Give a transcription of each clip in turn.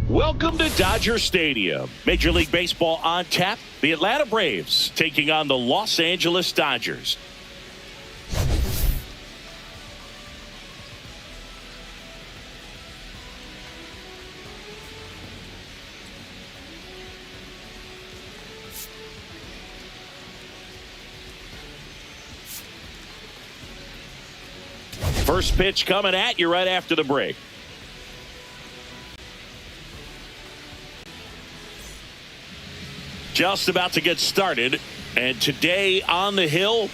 Welcome to Dodger Stadium. Major League Baseball on tap. The Atlanta Braves taking on the Los Angeles Dodgers. First pitch coming at you right after the break. Just about to get started, and today on the hill,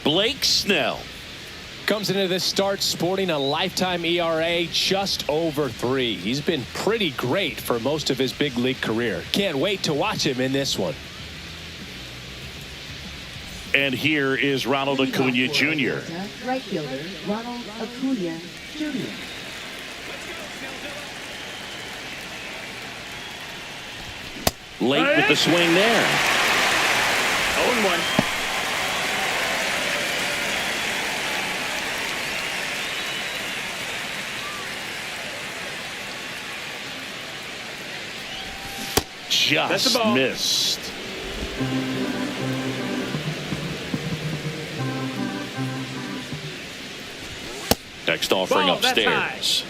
Blake Snell. Comes into this start sporting a lifetime ERA just over 3. He's been pretty great for most of his big league career. Can't wait to watch him in this one. And here is Ronald Acuna Jr. Right fielder Ronald Acuna Jr. Late with the swing there. 0-1. Just missed. Next offering upstairs.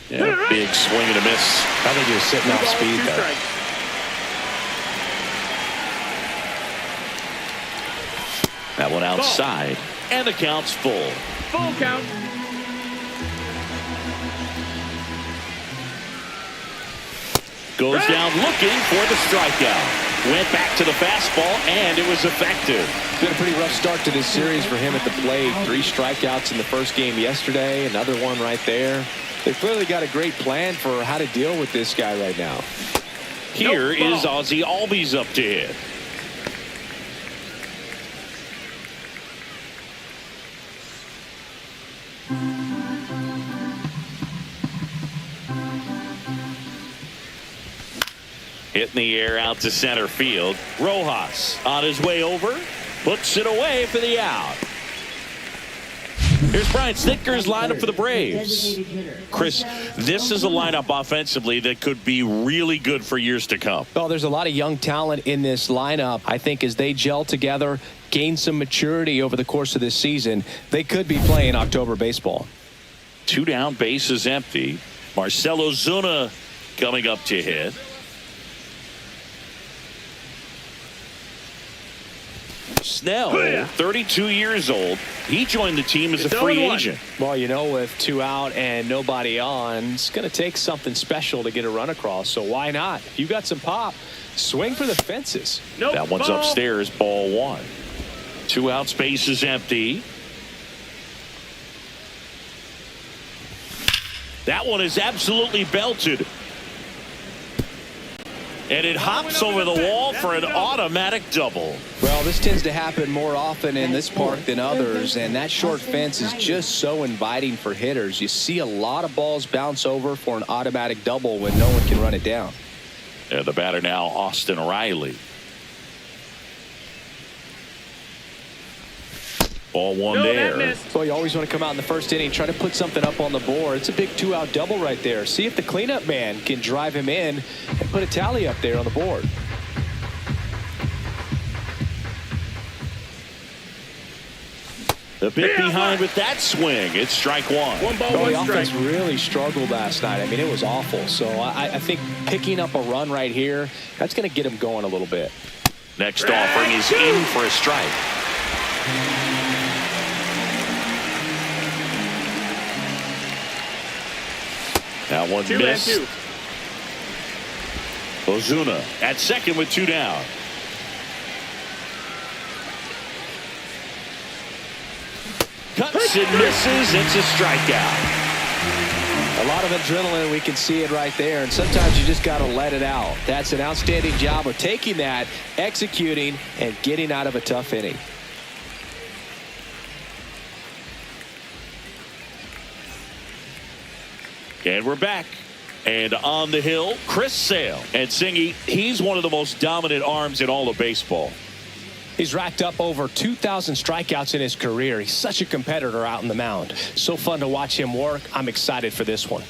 Yeah, big swing and a miss. I think he was sitting off speed there. That one outside, and the count's full. Full count. Goes down looking for the strikeout. Went back to the fastball, and it was effective. It's been a pretty rough start to this series for him at the plate. 3 strikeouts in the first game yesterday, another one right there. They've clearly got a great plan for how to deal with this guy right now. Here is Ozzie Albies up to hit. Hit in the air out to center field. Rojas on his way over. Puts it away for the out. Here's Brian Snitker's lineup for the Braves. Chris, this is a lineup offensively that could be really good for years to come. Well, there's a lot of young talent in this lineup. I think as they gel together, gain some maturity over the course of this season, they could be playing October baseball. 2 down, bases empty. Marcell Ozuna coming up to hit. Snell, 32 years old. He joined the team as a free agent. Well, you know, with 2 out and nobody on, it's going to take something special to get a run across. So why not? If you got some pop, swing for the fences. That one's upstairs, ball 1. 2 out, space is empty. That one is absolutely belted. And it hops over the wall for an automatic double. Well, this tends to happen more often in this park than others, and that short fence is just so inviting for hitters. You see a lot of balls bounce over for an automatic double when no one can run it down. And the batter now, Austin Riley. Ball 1 there. Well, you always want to come out in the first inning, try to put something up on the board. It's a big 2-out double right there. See if the cleanup man can drive him in and put a tally up there on the board. A bit behind with that swing. It's strike one. One ball, The one offense strike. really struggled last night. I mean, it was awful. So I think picking up a run right here, that's going to get him going a little bit. Next offering is in for a strike. That one 2-2. missed. Ozuna at second with 2 down. Cuts and misses. It's a strikeout. A lot of adrenaline, we can see it right there, and sometimes you just got to let it out. That's an outstanding job of taking that, executing, and getting out of a tough inning. And we're back. And on the hill, Chris Sale. And Singy, he's one of the most dominant arms in all of baseball. He's racked up over 2,000 strikeouts in his career. He's such a competitor out in the mound. So fun to watch him work. I'm excited for this one.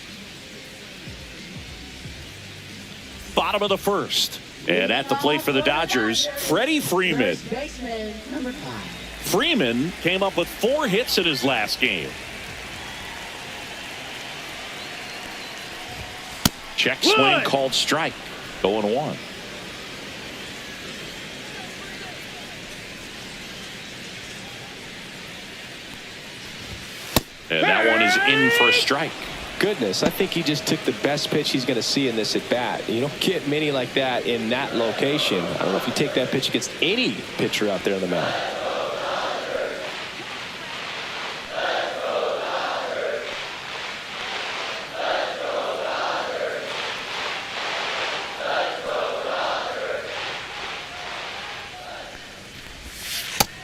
Bottom of the first. And at the plate for the Dodgers, Freddie Freeman. First baseman, number 5. Freeman came up with 4 hits in his last game. Check swing called strike. 0-1. And that one is in for a strike. Goodness, I think he just took the best pitch he's going to see in this at bat. You don't get many like that in that location. I don't know if you take that pitch against any pitcher out there on the mound.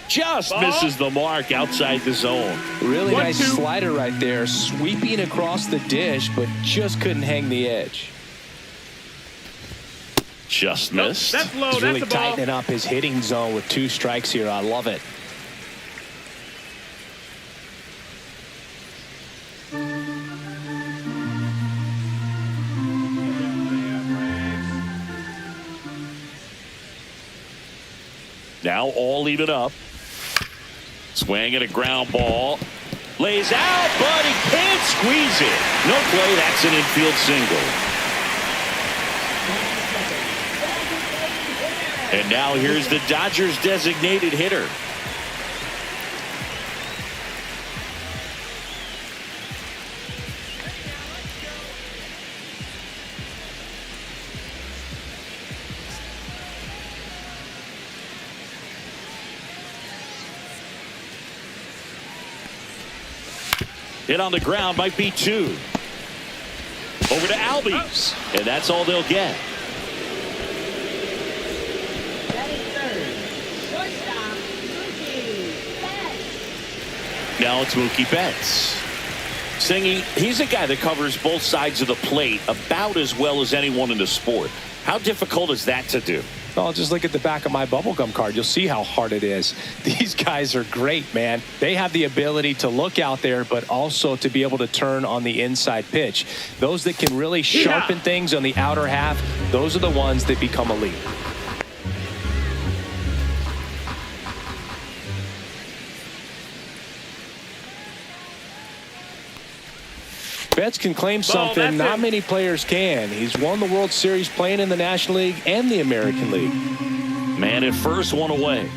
Just misses the mark outside the zone. Really 1-2. nice slider right there, sweeping across the dish, but just couldn't hang the edge. Just Nope, missed. that's low. He's That's really the ball. tightening up his hitting zone with 2 strikes here. I love it. Now all even up. Swing and a ground ball. Lays out, but he can't squeeze it. No play. That's an infield single. And now here's the Dodgers designated hitter. Hit on the ground, might be 2. Over to Albies. And that's all they'll get. Batting third, shortstop, Mookie Betts. Now it's Mookie Betts. Singy, he's a guy that covers both sides of the plate about as well as anyone in the sport. How difficult is that to do? Oh, just look at the back of my bubblegum card. You'll see how hard it is. These guys are great, man. They have the ability to look out there, but also to be able to turn on the inside pitch. Those that can really sharpen things on the outer half, those are the ones that become elite. Betts can claim something not many players can. He's won the World Series playing in the National League and the American League. Man at first, one away.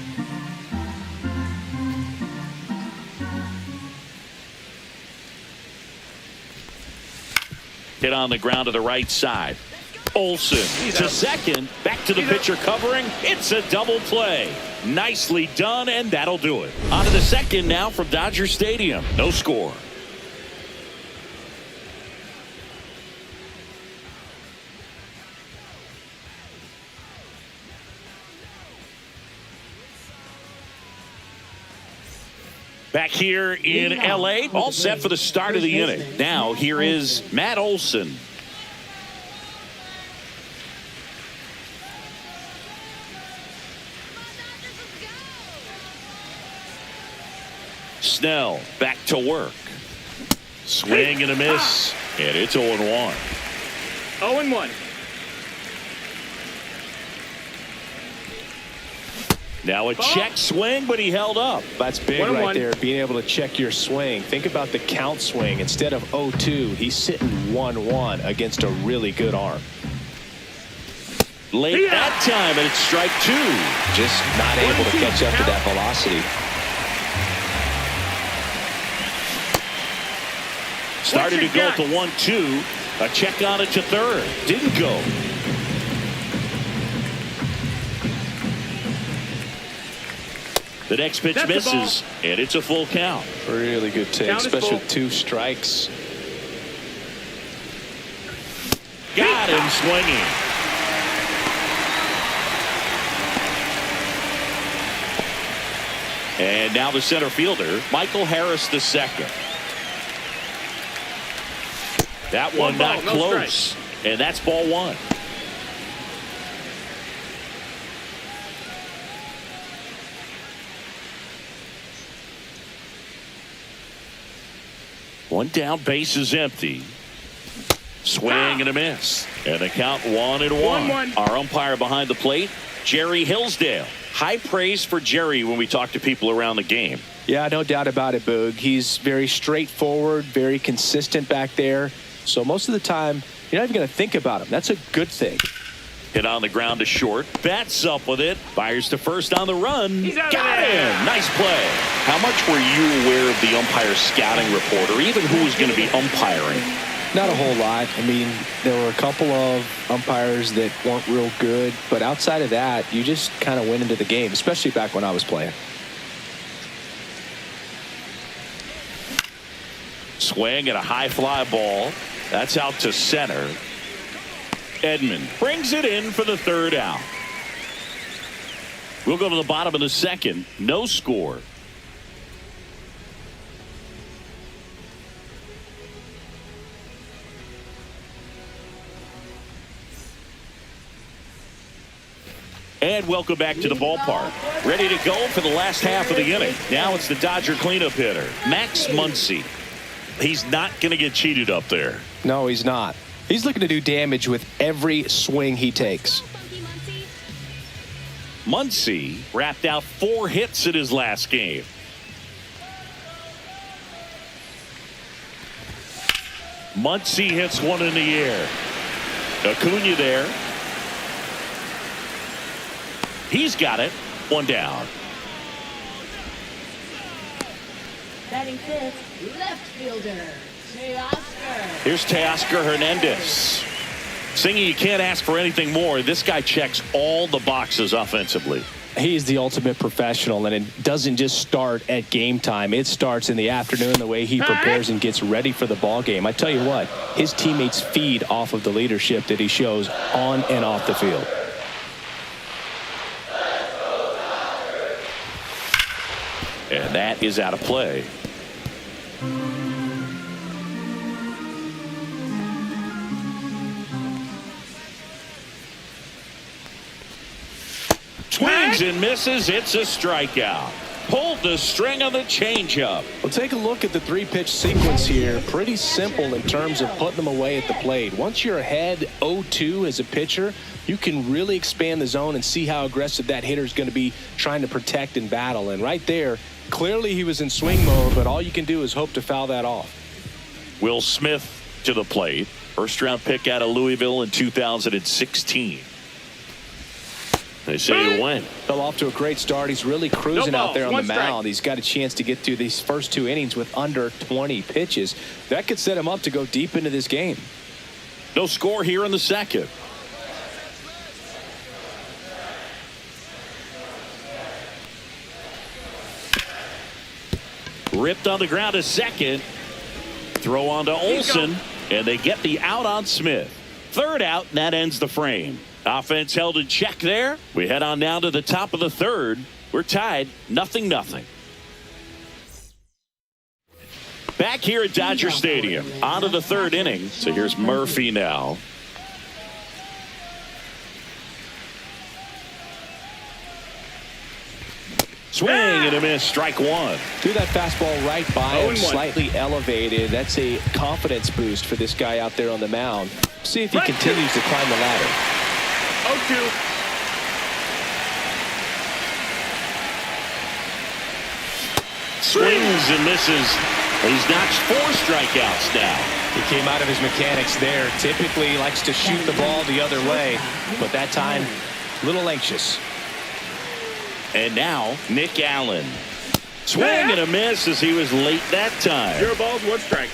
Hit on the ground to the right side. Olsen to second. Back to the pitcher covering. It's a double play. Nicely done, and that'll do it. On to the second now from Dodger Stadium. No score. Back here in L.A., all set for the start of the inning. Now, here is Matt Olson. Snell back to work. Swing and a miss, and it's 0-1. 0-1. Now a check swing, but he held up. That's big 1-1. right there, being able to check your swing. Think about the count swing. Instead of 0-2, he's sitting 1-1 against a really good arm. Late that time, and it's strike 2. Just not able to catch up to that velocity. Started to go to 1-2. A check on it to third. Didn't go. The next pitch misses, and it's a full count. Really good take, especially with 2 strikes. Got him swinging. And now the center fielder, Michael Harris II. That one not close. And that's ball 1. One down, base is empty. Swing and a miss. And the count 1-1. Our umpire behind the plate, Jerry Hillsdale. High praise for Jerry when we talk to people around the game. Yeah, no doubt about it, Boog. He's very straightforward, very consistent back there. So most of the time, you're not even going to think about him. That's a good thing. Hit on the ground to short. Bats up with it. Fires to first on the run. Got him. Nice play. How much were you aware of the umpire scouting report, or even who was going to be umpiring? Not a whole lot. I mean, there were a couple of umpires that weren't real good, but outside of that, you just kind of went into the game, especially back when I was playing. Swing and a high fly ball. That's out to center. Edman brings it in for the third out. We'll go to the bottom of the second. No score. And welcome back to the ballpark. Ready to go for the last half of the inning. Now it's the Dodger cleanup hitter, Max Muncy. He's not going to get cheated up there. No, he's not. He's looking to do damage with every swing he takes. Muncy wrapped out 4 hits in his last game. Muncy hits one in the air. Acuna there. He's got it. One down. Batting fifth, left fielder, Teoscar. Here's Teoscar Hernandez. Singy, you can't ask for anything more. This guy checks all the boxes offensively. He's the ultimate professional, and it doesn't just start at game time. It starts in the afternoon, the way he prepares and gets ready for the ball game. I tell you what, his teammates feed off of the leadership that he shows on and off the field. And that is out of play. Swings and misses. It's a strikeout. Pulled the string on the changeup. Well, take a look at the 3-pitch sequence here. Pretty simple in terms of putting them away at the plate. Once you're ahead 0-2 as a pitcher, you can really expand the zone and see how aggressive that hitter is going to be trying to protect and battle. And right there, clearly he was in swing mode, but all you can do is hope to foul that off. Will Smith to the plate. First round pick out of Louisville in 2016. They say he went. Fell off to a great start. He's really cruising out there on the mound. He's got a chance to get through these first 2 innings with under 20 pitches. That could set him up to go deep into this game. No score here in the second. Ripped on the ground to second. Throw on to Olsen, and they get the out on Smith. Third out, and that ends the frame. Offense held in check there. We head on down to the top of the third. We're tied 0-0. Back here at Dodger Stadium. On to the third inning. So here's Murphy now. Swing and a miss. Strike 1. Threw that fastball right by him, slightly elevated. That's a confidence boost for this guy out there on the mound. See if he continues to climb the ladder. 0-2. Swings and misses. He's notched 4 strikeouts now. He came out of his mechanics there. Typically he likes to shoot the ball the other way, but that time a little anxious. And now Nick Allen. Swing and a miss as he was late that time. 0 balls, 1 strike.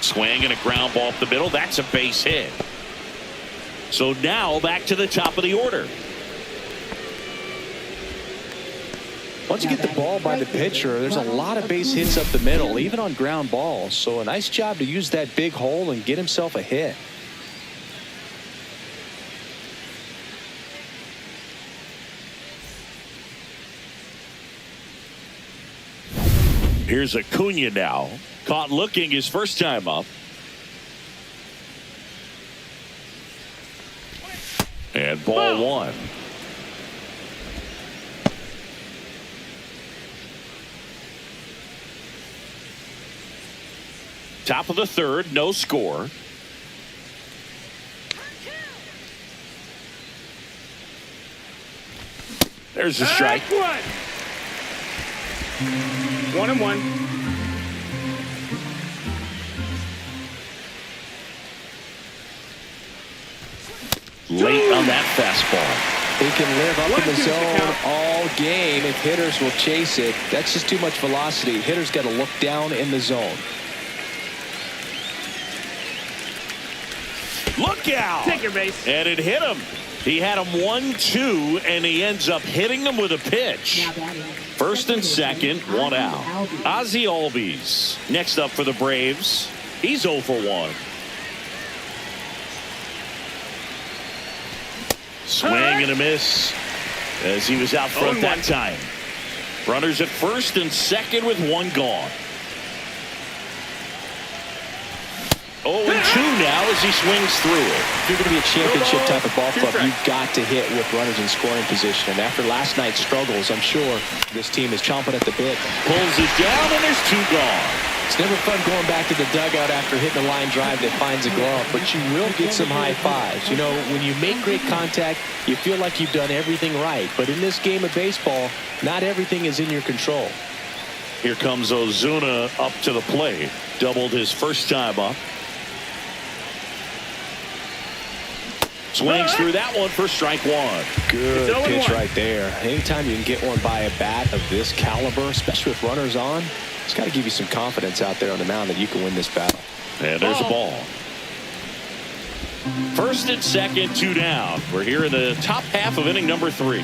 Swing and a ground ball up the middle. That's a base hit. So now back to the top of the order. Once you get the ball by the pitcher, there's a lot of base hits up the middle, even on ground balls. So a nice job to use that big hole and get himself a hit. Here's Acuna now. Caught looking his first time up. And ball 1. Top of the 3rd, no score. There's a strike. 1-1. Late on that fastball. He can live up in the zone all game if hitters will chase it. That's just too much velocity. Hitters got to look down in the zone. Look out! Take your base. And it hit him. He had him 1-2, and he ends up hitting him with a pitch. First and second, 1 out. Ozzie Albies next up for the Braves. He's 0 for 1. Swing and a miss as he was out front that time. Runners at first and second with 1 gone. 0-2 now as he swings through it. If you're going to be a championship type of ball club, you've got to hit with runners in scoring position. And after last night's struggles, I'm sure this team is chomping at the bit. Pulls it down, and there's 2 gone. It's never fun going back to the dugout after hitting a line drive that finds a glove, but you will get some high fives. You know, when you make great contact, you feel like you've done everything right. But in this game of baseball, not everything is in your control. Here comes Ozuna up to the plate. Doubled his first time up. Swings through that one for strike 1. Good pitch right there. Anytime you can get one by a bat of this caliber, especially with runners on, it's got to give you some confidence out there on the mound that you can win this battle. And there's a ball. First and second, 2 down. We're here in the top half of inning number 3.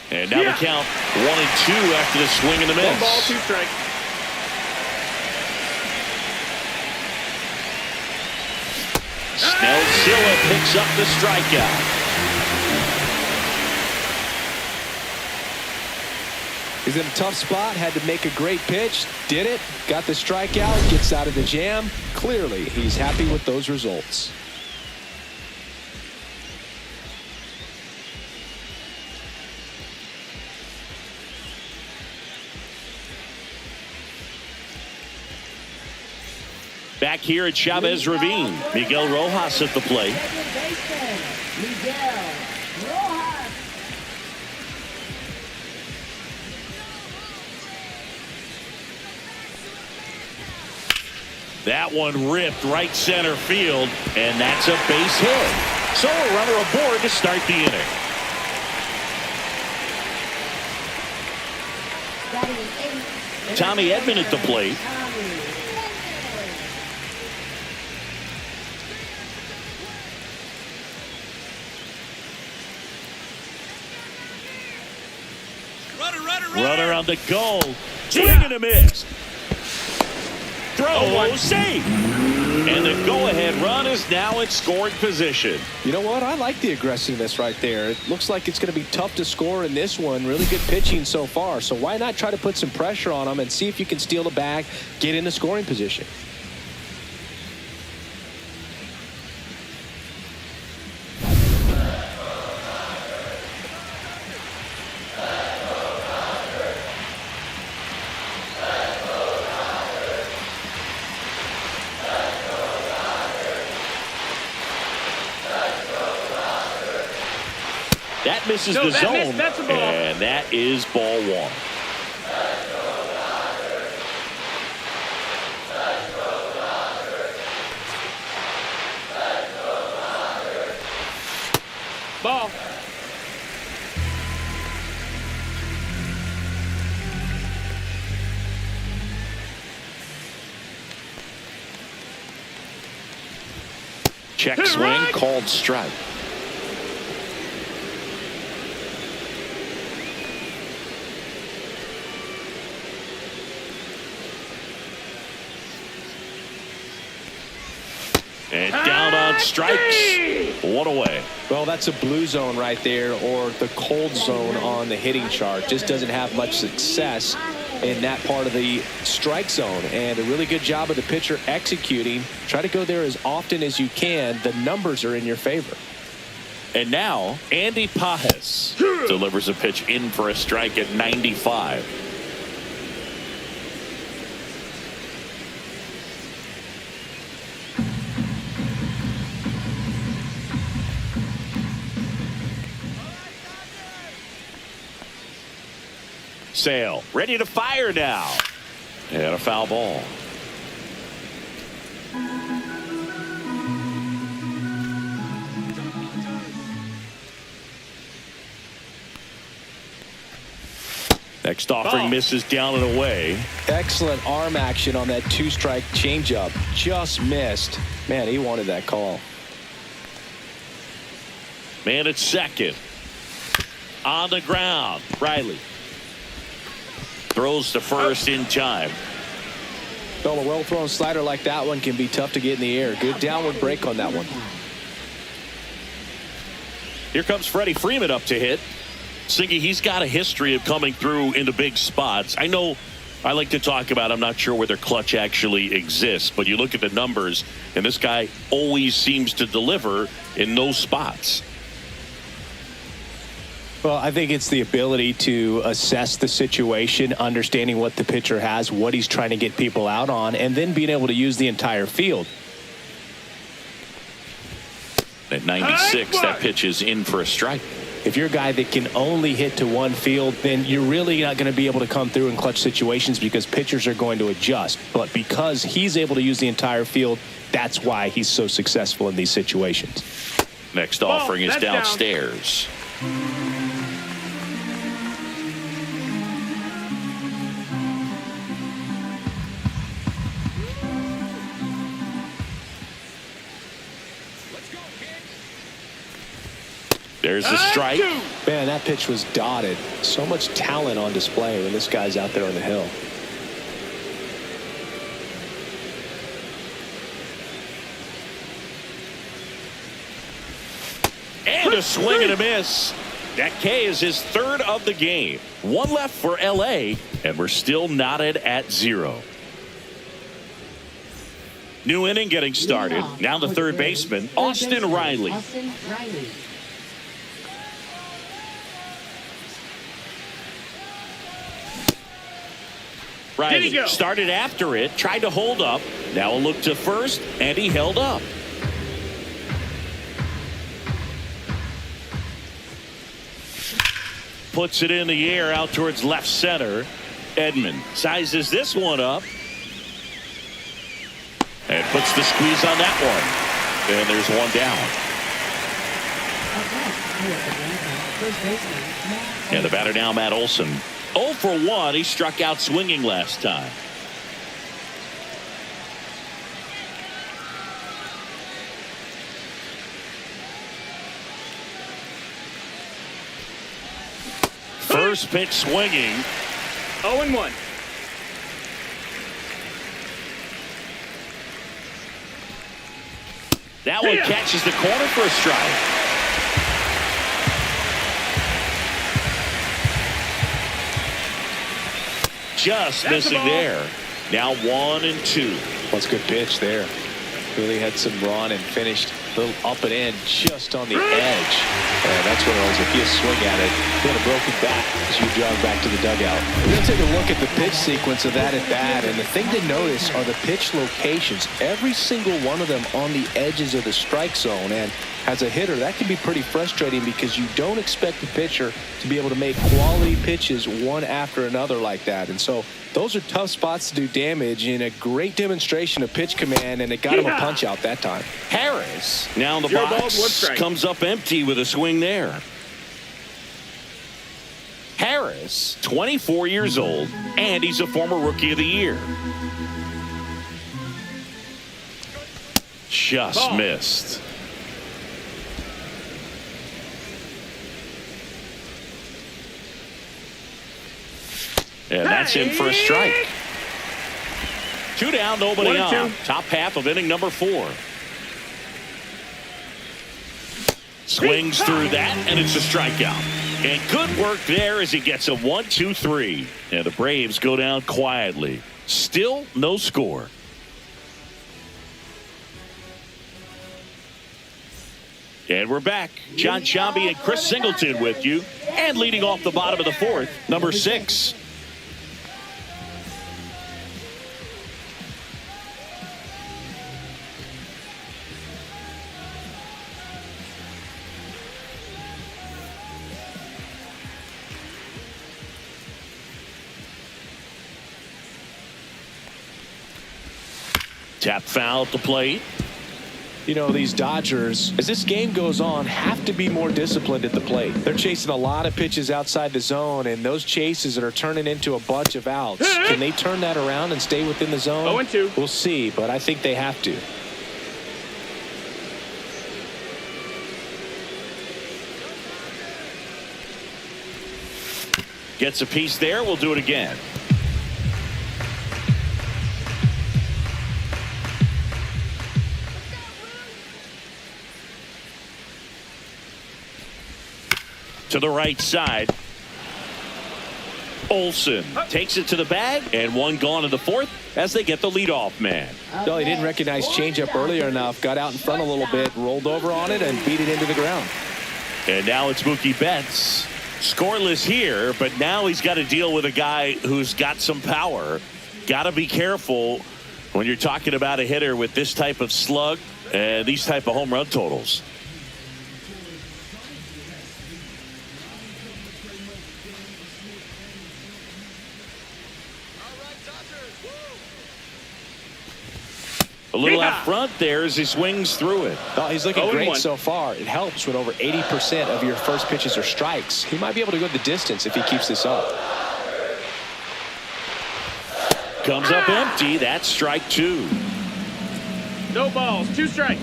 And now the count 1-2 after the swing and the miss. 1 ball, 2 strikes. Snellzilla picks up the strikeout. He's in a tough spot, had to make a great pitch, did it, got the strikeout, gets out of the jam. Clearly, he's happy with those results. Back here at Chavez Ravine, Miguel Rojas at the plate. That one ripped right center field, and that's a base hit. So a runner aboard to start the inning. Tommy Edman at the plate. Runner on the goal. Swing and a miss. Throw, safe. And the go-ahead run is now in scoring position. You know what? I like the aggressiveness right there. It looks like it's going to be tough to score in this one. Really good pitching so far. So why not try to put some pressure on them and see if you can steal the bag, get into scoring position. That misses No, the that zone. that's a ball. And that is ball one. Ball. Check swing, called strike. And down on strikes. One away. Well, that's a blue zone right there, or the cold zone on the hitting chart. Just doesn't have much success in that part of the strike zone. And a really good job of the pitcher executing. Try to go there as often as you can. The numbers are in your favor. And now Andy Pajes delivers a pitch in for a strike at 95. Sale ready to fire now. And a foul ball. Next offering misses down and away. Excellent arm action on that two-strike changeup. Just missed. Man, he wanted that call. Man at second. On the ground. Riley throws to first in time. Well, a well-thrown slider like that one can be tough to get in the air. Good downward break on that one. Here comes Freddie Freeman up to hit. Siggy, he's got a history of coming through into big spots. I know I like to talk about, I'm not sure whether clutch actually exists, but you look at the numbers, and this guy always seems to deliver in those spots. Well, I think it's the ability to assess the situation, understanding what the pitcher has, what he's trying to get people out on, and then being able to use the entire field. At 96, that pitch is in for a strike. If you're a guy that can only hit to one field, then you're really not going to be able to come through in clutch situations because pitchers are going to adjust. But because he's able to use the entire field, that's why he's so successful in these situations. Next offering is downstairs. There's the strike. Man, that pitch was dotted. So much talent on display when this guy's out there on the hill. And a swing and a miss. That K is his third of the game. One left for L.A., and we're still knotted at 0. New inning getting started. Now the third baseman, Austin Riley. Riley started after it, tried to hold up. Now a look to first, and he held up. Puts it in the air out towards left center. Edman sizes this one up. And puts the squeeze on that one. And there's one down. And the batter now, Matt Olson. 0 for 1. He struck out swinging last time. First pitch swinging. 0-1. That one catches the corner for a strike. Just missing there. Now 1-2. That's a good pitch there. Really had some run and finished a little up and in just on the edge. And that's what it was. If you swing at it, you had a broken back as you jog back to the dugout. We're going to take a look at the pitch sequence of that at bat. And the thing to notice are the pitch locations. Every single one of them on the edges of the strike zone. And as a hitter, that can be pretty frustrating because you don't expect the pitcher to be able to make quality pitches one after another like that. And so those are tough spots to do damage, and a great demonstration of pitch command, and it got him a punch out that time. Harris now in the 0 balls, 1 box, strike. comes up empty with a swing there. Harris, 24 years old, and he's a former Rookie of the Year. Just Ball. missed. And that's in for a strike. 2 down, nobody 1-2. on. Top half of inning number 4. Swings through that, and it's a strikeout. And good work there as he gets a 1-2-3. And the Braves go down quietly. Still no score. And we're back. John Sciambi and Chris Singleton with you. And leading off the bottom of the 4th, number 6. Tap foul at the plate. You know, these Dodgers, as this game goes on, have to be more disciplined at the plate. They're chasing a lot of pitches outside the zone, and those chases that are turning into a bunch of outs. Can they turn that around and stay within the zone? 0-2. We'll see, but I think they have to. Gets a piece there. We'll do it again. To the right side. Olsen takes it to the bag, and 1 gone in the 4th as they get the leadoff man. No, he didn't recognize changeup earlier enough, got out in front a little bit, rolled over on it, and beat it into the ground. And now it's Mookie Betts. Scoreless here, but now he's got to deal with a guy who's got some power. Got to be careful when you're talking about a hitter with this type of slug and these type of home run totals. A little out front there as he swings through it. Oh, he's looking great 0-1. so far. It helps when over 80% of your first pitches are strikes. He might be able to go the distance if he keeps this up. Comes up empty. That's strike 2. No balls, 2 strikes.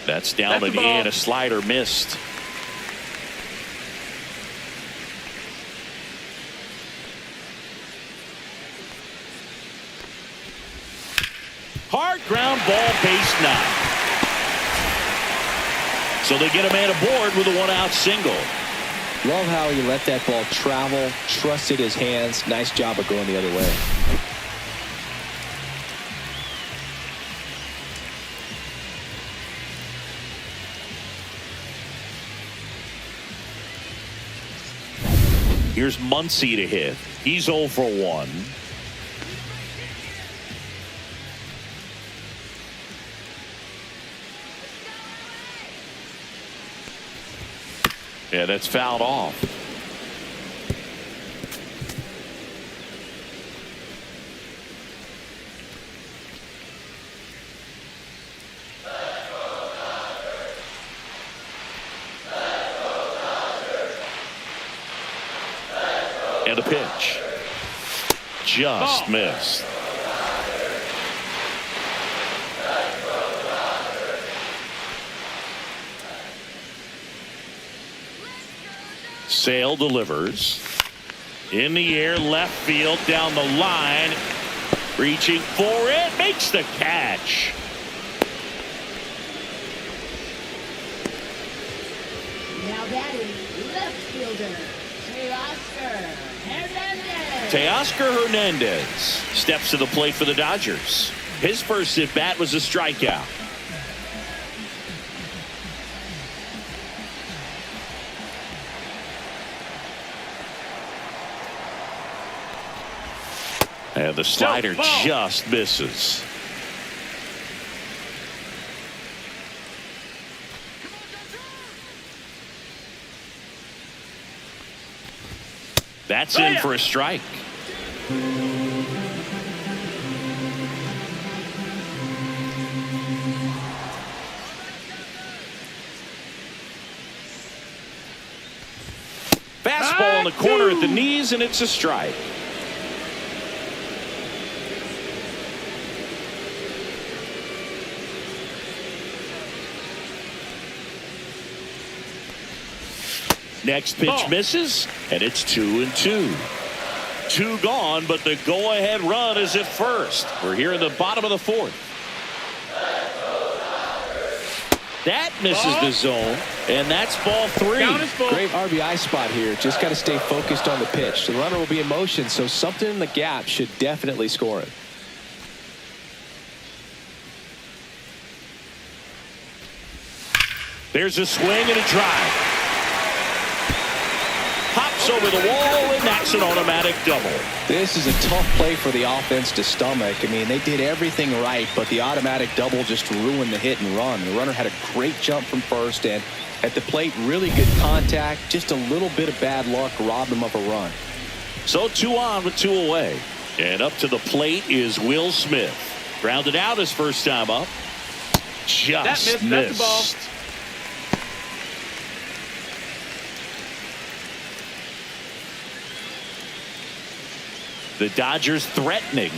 That's down That's in the the ball. end. A slider missed. Hard ground ball, base 9. So they get a man aboard with a 1-out single. Love how he let that ball travel, trusted his hands. Nice job of going the other way. Here's Muncy to hit. He's 0 for 1. Yeah, that's fouled off. And a pitch. Just missed. Sale delivers. In the air, left field, down the line. Reaching for it, makes the catch. Now batting, left fielder, Hernandez. Teoscar Hernandez steps to the plate for the Dodgers. His first at bat was a strikeout. And the slider ball. just misses. That's in for a strike. Fastball in the corner at the knees, and it's a strike. Next pitch misses, and it's 2-2. 2 gone, but the go-ahead run is at first. We're here in the bottom of the 4th. That misses the zone, and that's ball 3. Great RBI spot here. Just got to stay focused on the pitch. The runner will be in motion, so something in the gap should definitely score it. There's a swing and a drive. Hops over the wall, and that's an automatic double. This is a tough play for the offense to stomach. I mean, they did everything right, but the automatic double just ruined the hit and run. The runner had a great jump from first, and at the plate, really good contact. Just a little bit of bad luck robbed him of a run. So 2 on with 2 away. And up to the plate is Will Smith. Grounded out his first time up. Just missed. That's the ball. The Dodgers threatening.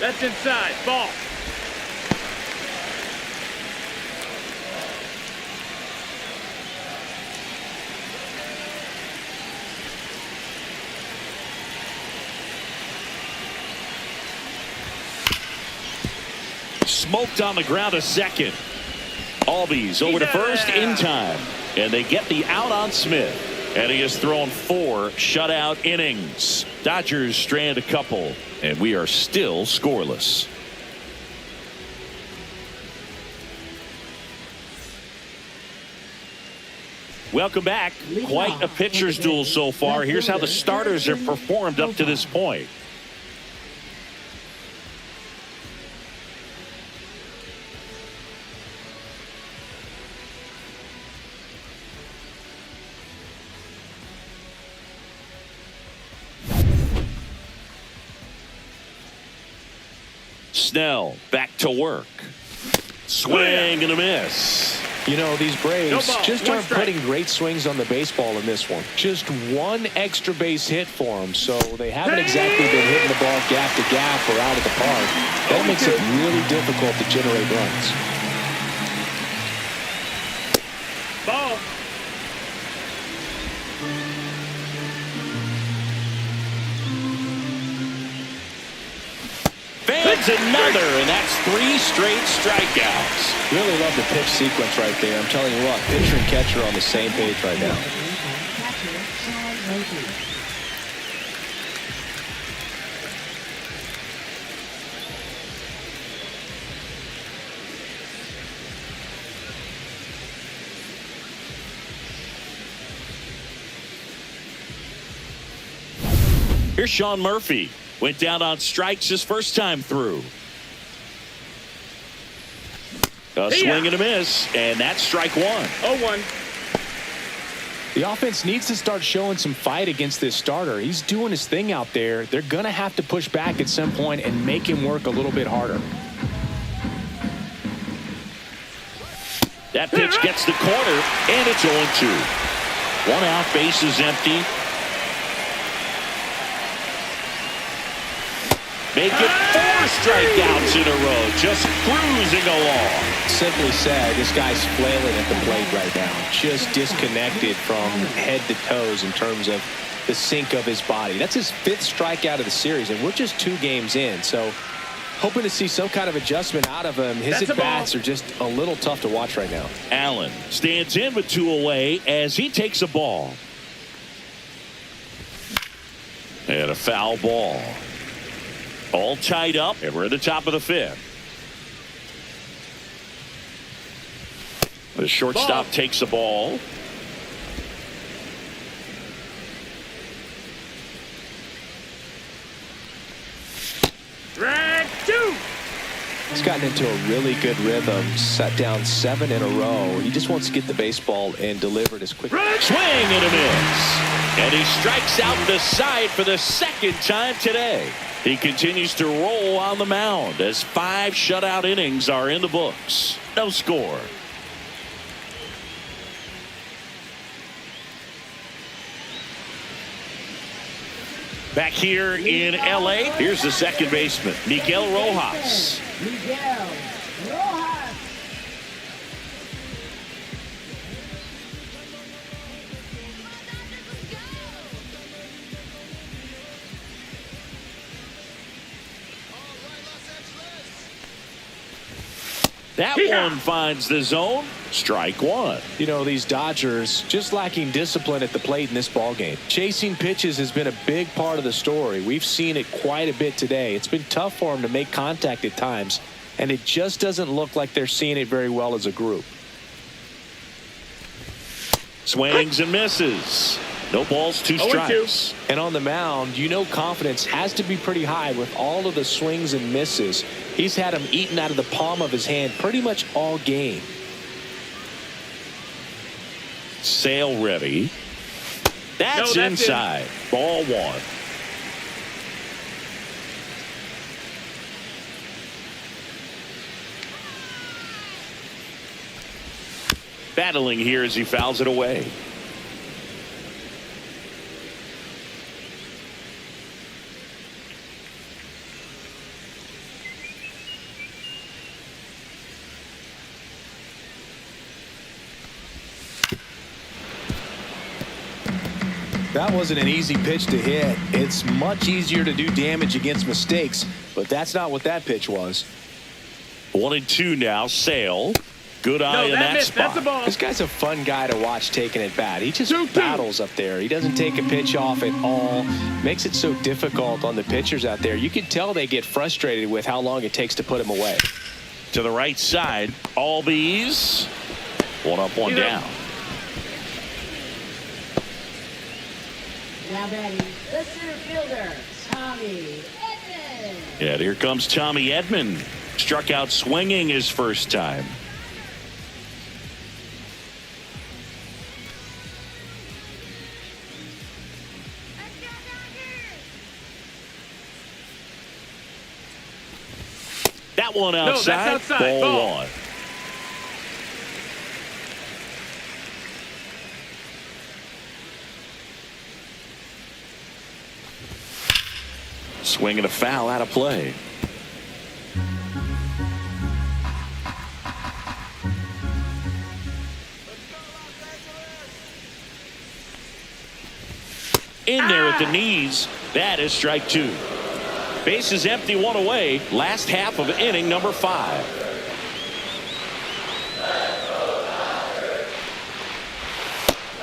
That's inside. Ball. Smoked on the ground a second. Albies over to first in time. And they get the out on Smith. And he has thrown 4 shutout innings. Dodgers strand a couple. And we are still scoreless. Welcome back. Quite a pitcher's duel so far. Here's how the starters have performed up to this point. Snell back to work. Swing and a miss. You know, these Braves just aren't strike. putting great swings on the baseball in this one. Just one extra base hit for them, so they haven't exactly been hitting the ball gap to gap or out of the park. That makes it really difficult to generate runs. Ball. Fans another, and that's 3 straight strikeouts. Really love the pitch sequence right there. I'm telling you what, pitcher and catcher are on the same page right now. Catcher, Sean Murphy. Here's Sean Murphy. Went down on strikes his first time through. A swing and a miss, and that's strike 1. 0-1. The offense needs to start showing some fight against this starter. He's doing his thing out there. They're going to have to push back at some point and make him work a little bit harder. That pitch gets the corner, and it's 0-2. 1 out, base is empty. Make it 4 strikeouts in a row, just cruising along. Simply said, this guy's flailing at the plate right now. Just disconnected from head to toes in terms of the sync of his body. That's his 5th strikeout of the series, and we're just 2 games in. So hoping to see some kind of adjustment out of him. His at-bats are just a little tough to watch right now. Allen stands in with 2 away as he takes a ball. And a foul ball. All tied up, and we're at the top of the 5th. The shortstop takes the ball. Drag 2. He's gotten into a really good rhythm, set down 7 in a row. He just wants to get the baseball and deliver it as quickly. Swing and a miss. And he strikes out the side for the second time today. He continues to roll on the mound as 5 shutout innings are in the books. No score. Back here in L.A., here's the second baseman, Miguel Rojas. Miguel Rojas. That one finds the zone. Strike 1. You know, these Dodgers just lacking discipline at the plate in this ballgame. Chasing pitches has been a big part of the story. We've seen it quite a bit today. It's been tough for them to make contact at times, and it just doesn't look like they're seeing it very well as a group. Swings and misses. No balls, 2 strikes. And on the mound, you know confidence has to be pretty high with all of the swings and misses. He's had them eaten out of the palm of his hand pretty much all game. Sale ready. That's inside. Ball 1. Battling here as he fouls it away. That wasn't an easy pitch to hit. It's much easier to do damage against mistakes, but that's not what that pitch was. 1-2 now. Sale. Good eye in that spot. That's a ball. This guy's a fun guy to watch taking at bat. He just battles up there. He doesn't take a pitch off at all. Makes it so difficult on the pitchers out there. You can tell they get frustrated with how long it takes to put him away. To the right side. All bees. 1 up, 1 down. Now batting, the center fielder, Tommy Edman. Yeah, here comes Tommy Edman. Struck out swinging his first time. That one outside. No, that's outside. Ball 1. Swing and a foul out of play. In there at the knees. That is strike 2. Base is empty, 1 away. Last half of inning number 5.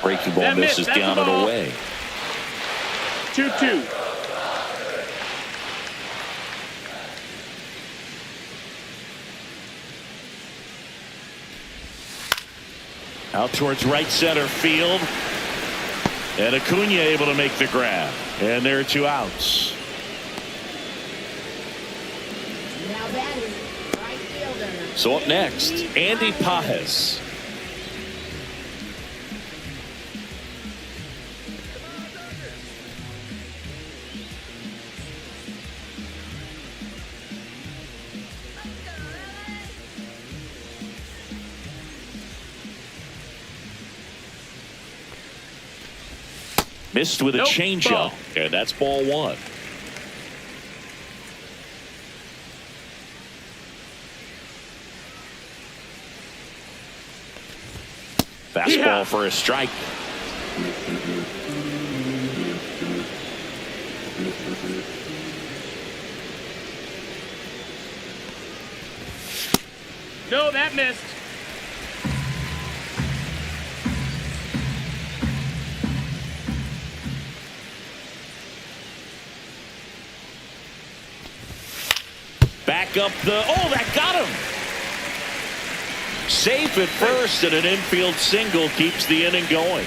Breaking ball misses down and away. 2-2. Out towards right center field. And Acuna able to make the grab. And there are 2 outs. Now batting, right fielder. So up next, Andy Pajes. Missed with a changeup, and that's ball 1. Fastball for a strike. No, that missed. Back up the, oh, that got him. Safe at first, and an infield single keeps the inning going.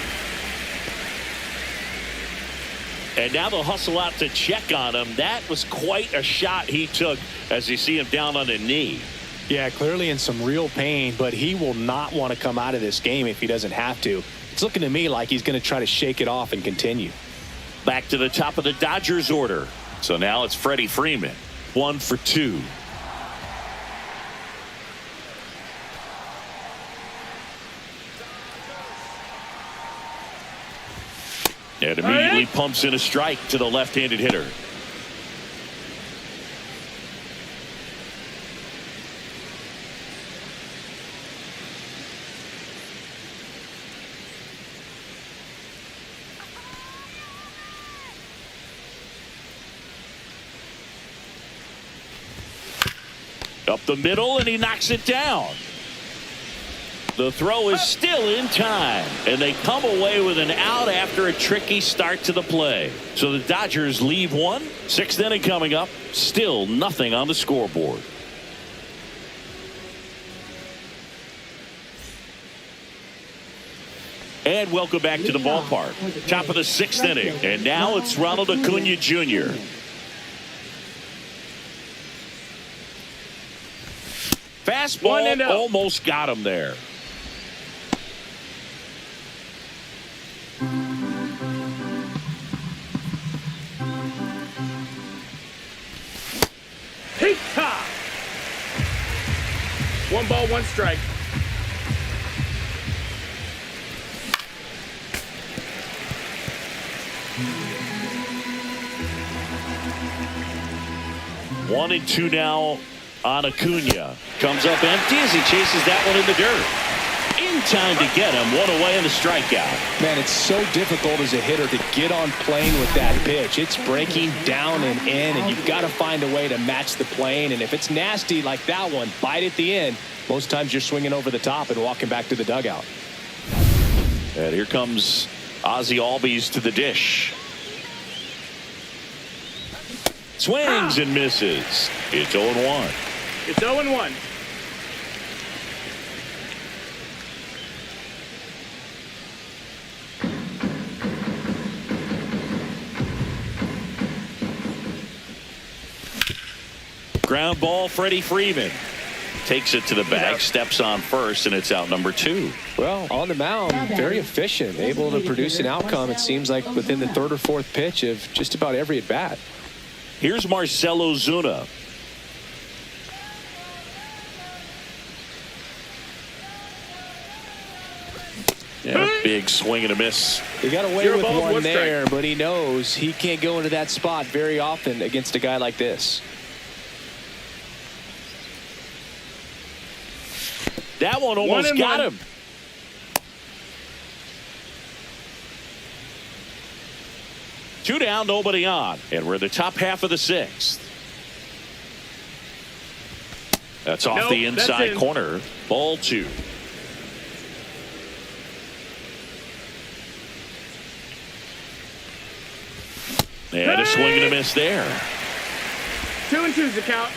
And now they'll hustle out to check on him. That was quite a shot he took as you see him down on a knee. Yeah, clearly in some real pain, but he will not want to come out of this game if he doesn't have to. It's looking to me like he's going to try to shake it off and continue. Back to the top of the Dodgers order. So now it's Freddie Freeman. 1 for 2. And immediately pumps in a strike to the left-handed hitter. Up the middle, and he knocks it down. The throw is still in time, and they come away with an out after a tricky start to the play. So the Dodgers leave one. 6th inning coming up. Still nothing on the scoreboard. And welcome back to the ballpark. Top of the 6th inning, and now it's Ronald Acuna Jr. Fastball almost got him there. Pizza! 1 ball, 1 strike. One and 2 now on Acuna. Comes up empty as he chases that one in the dirt. In time to get him. One away in the strikeout. Man, it's so difficult as a hitter to get on plane with that pitch. It's breaking down and in, and you've got to find a way to match the plane. And if it's nasty like that one, bite at the end. Most times you're swinging over the top and walking back to the dugout. And here comes Ozzie Albies to the dish. Swings and misses. It's 0-1. It's 0-1. Ground ball, Freddie Freeman. Takes it to the bag, steps on first, and it's out number 2. Well, on the mound, very efficient, able to produce an outcome, it seems like, within the 3rd or 4th pitch of just about every at-bat. Here's Marcell Ozuna. Yeah, big swing and a miss. He got away with one there, but he knows he can't go into that spot very often against a guy like this. That one almost got him. Two down, nobody on. And we're in the top half of the 6th. That's off the inside corner. Ball 2. And a swing and a miss there. 2-2's the count.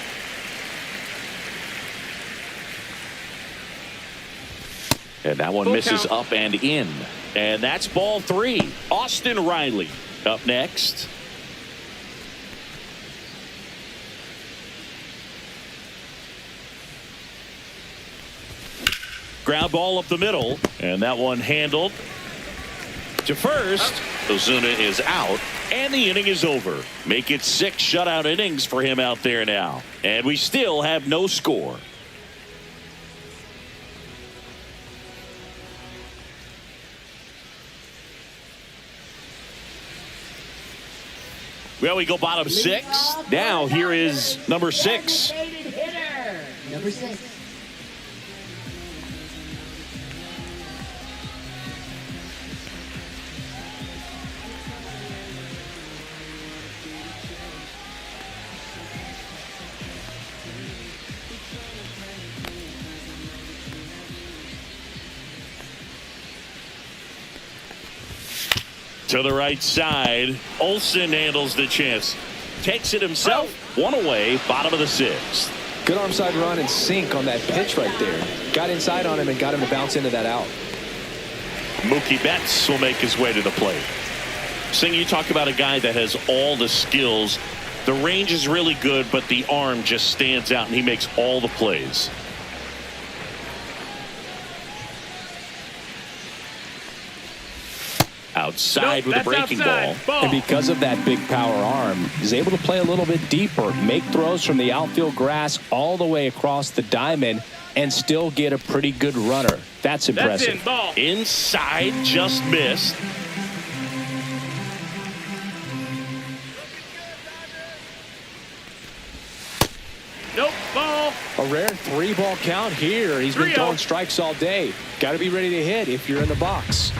And that one misses up and in. And that's ball 3. Austin Riley up next. Ground ball up the middle. And that one handled to first. Ozuna is out. And the inning is over. Make it 6 shutout innings for him out there now. And we still have no score. Well, we go bottom 6. Now here is number 6. Number 6. To the right side, Olsen handles the chance. Takes it himself. One away, bottom of the 6th. Good arm side run and sink on that pitch right there. Got inside on him and got him to bounce into that out. Mookie Betts will make his way to the plate. Sing, you talk about a guy that has all the skills. The range is really good, but the arm just stands out, and he makes all the plays. Outside with a breaking ball. And because of that big power arm, he's able to play a little bit deeper, make throws from the outfield grass all the way across the diamond, and still get a pretty good runner. That's impressive. That's in, ball. Inside, just missed. Nope, ball. A rare 3-ball count here. He's been 3-0. throwing strikes all day. Got to be ready to hit if you're in the box.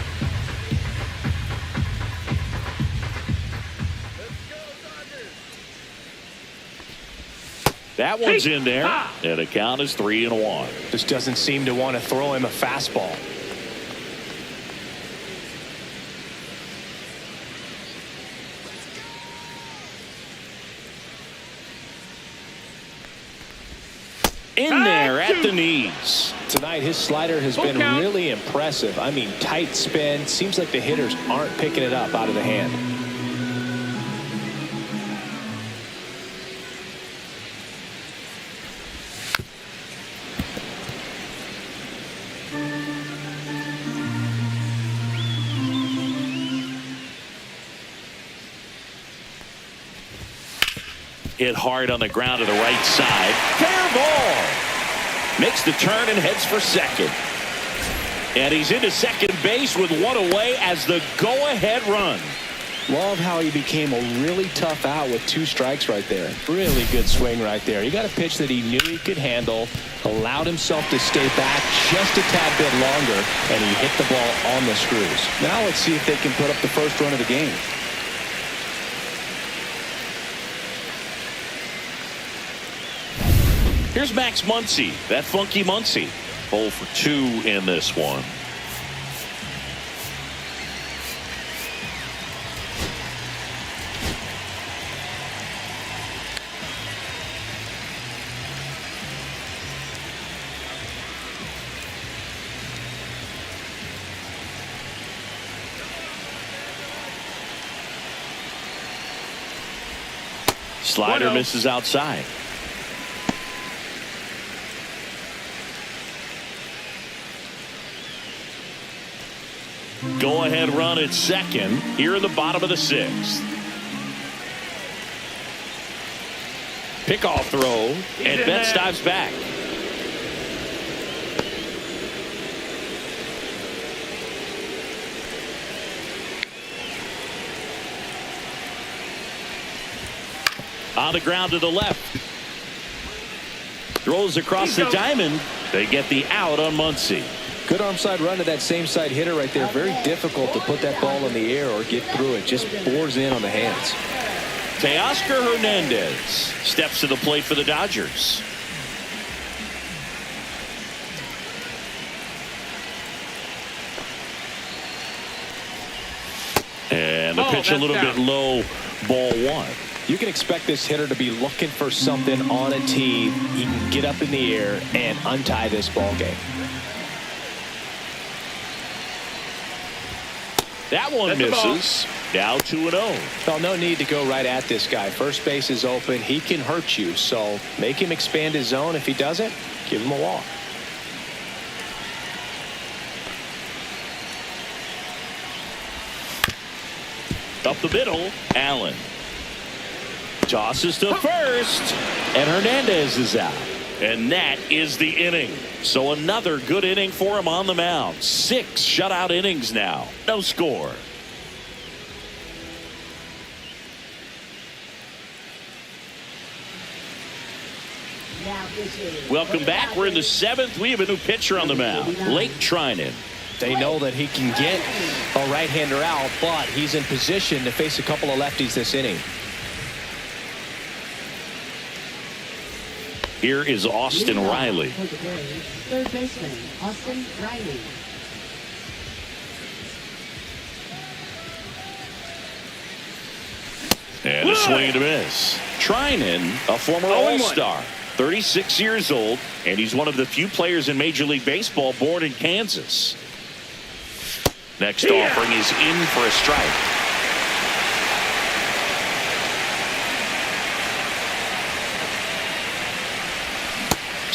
That one's in there, and the count is 3-1. Just doesn't seem to want to throw him a fastball. In there at the knees. Tonight, his slider has been really impressive. I mean, tight spin. Seems like the hitters aren't picking it up out of the hand. Hit hard on the ground to the right side. Fair ball. Makes the turn and heads for second. And he's into second base with one away as the go-ahead run. Love how he became a really tough out with 2 strikes right there. Really good swing right there. He got a pitch that he knew he could handle, allowed himself to stay back just a tad bit longer, and he hit the ball on the screws. Now let's see if they can put up the first run of the game. Here's Max Muncy, that funky Muncy. 0 for 2 in this one. Slider misses outside. Go-ahead run at second here in the bottom of the 6th. Pickoff throw, and Betts dives back. On the ground to the left. Throws across the diamond. They get the out on Muncy. Good arm side run to that same side hitter right there. Very difficult to put that ball in the air or get through it. Just bores in on the hands. Teoscar Hernandez steps to the plate for the Dodgers. And the pitch a little bit low, ball 1. You can expect this hitter to be looking for something on a tee. He can get up in the air and untie this ball game. That one misses. Now 2-0. Well, no need to go right at this guy. First base is open. He can hurt you. So make him expand his zone. If he doesn't, give him a walk. Up the middle, Allen. Tosses to first, and Hernandez is out. And that is the inning. So another good inning for him on the mound. 6 shutout innings now. No score. Welcome back. We're in the 7th. We have a new pitcher on the mound, Blake Trinan. They know that he can get a right-hander out, but he's in position to face a couple of lefties this inning. Here is Austin Riley. Third baseman, Austin Riley. And a swing and a miss. Trinan, a former All-Star. 36 years old, and he's one of the few players in Major League Baseball born in Kansas. Next offering is in for a strike.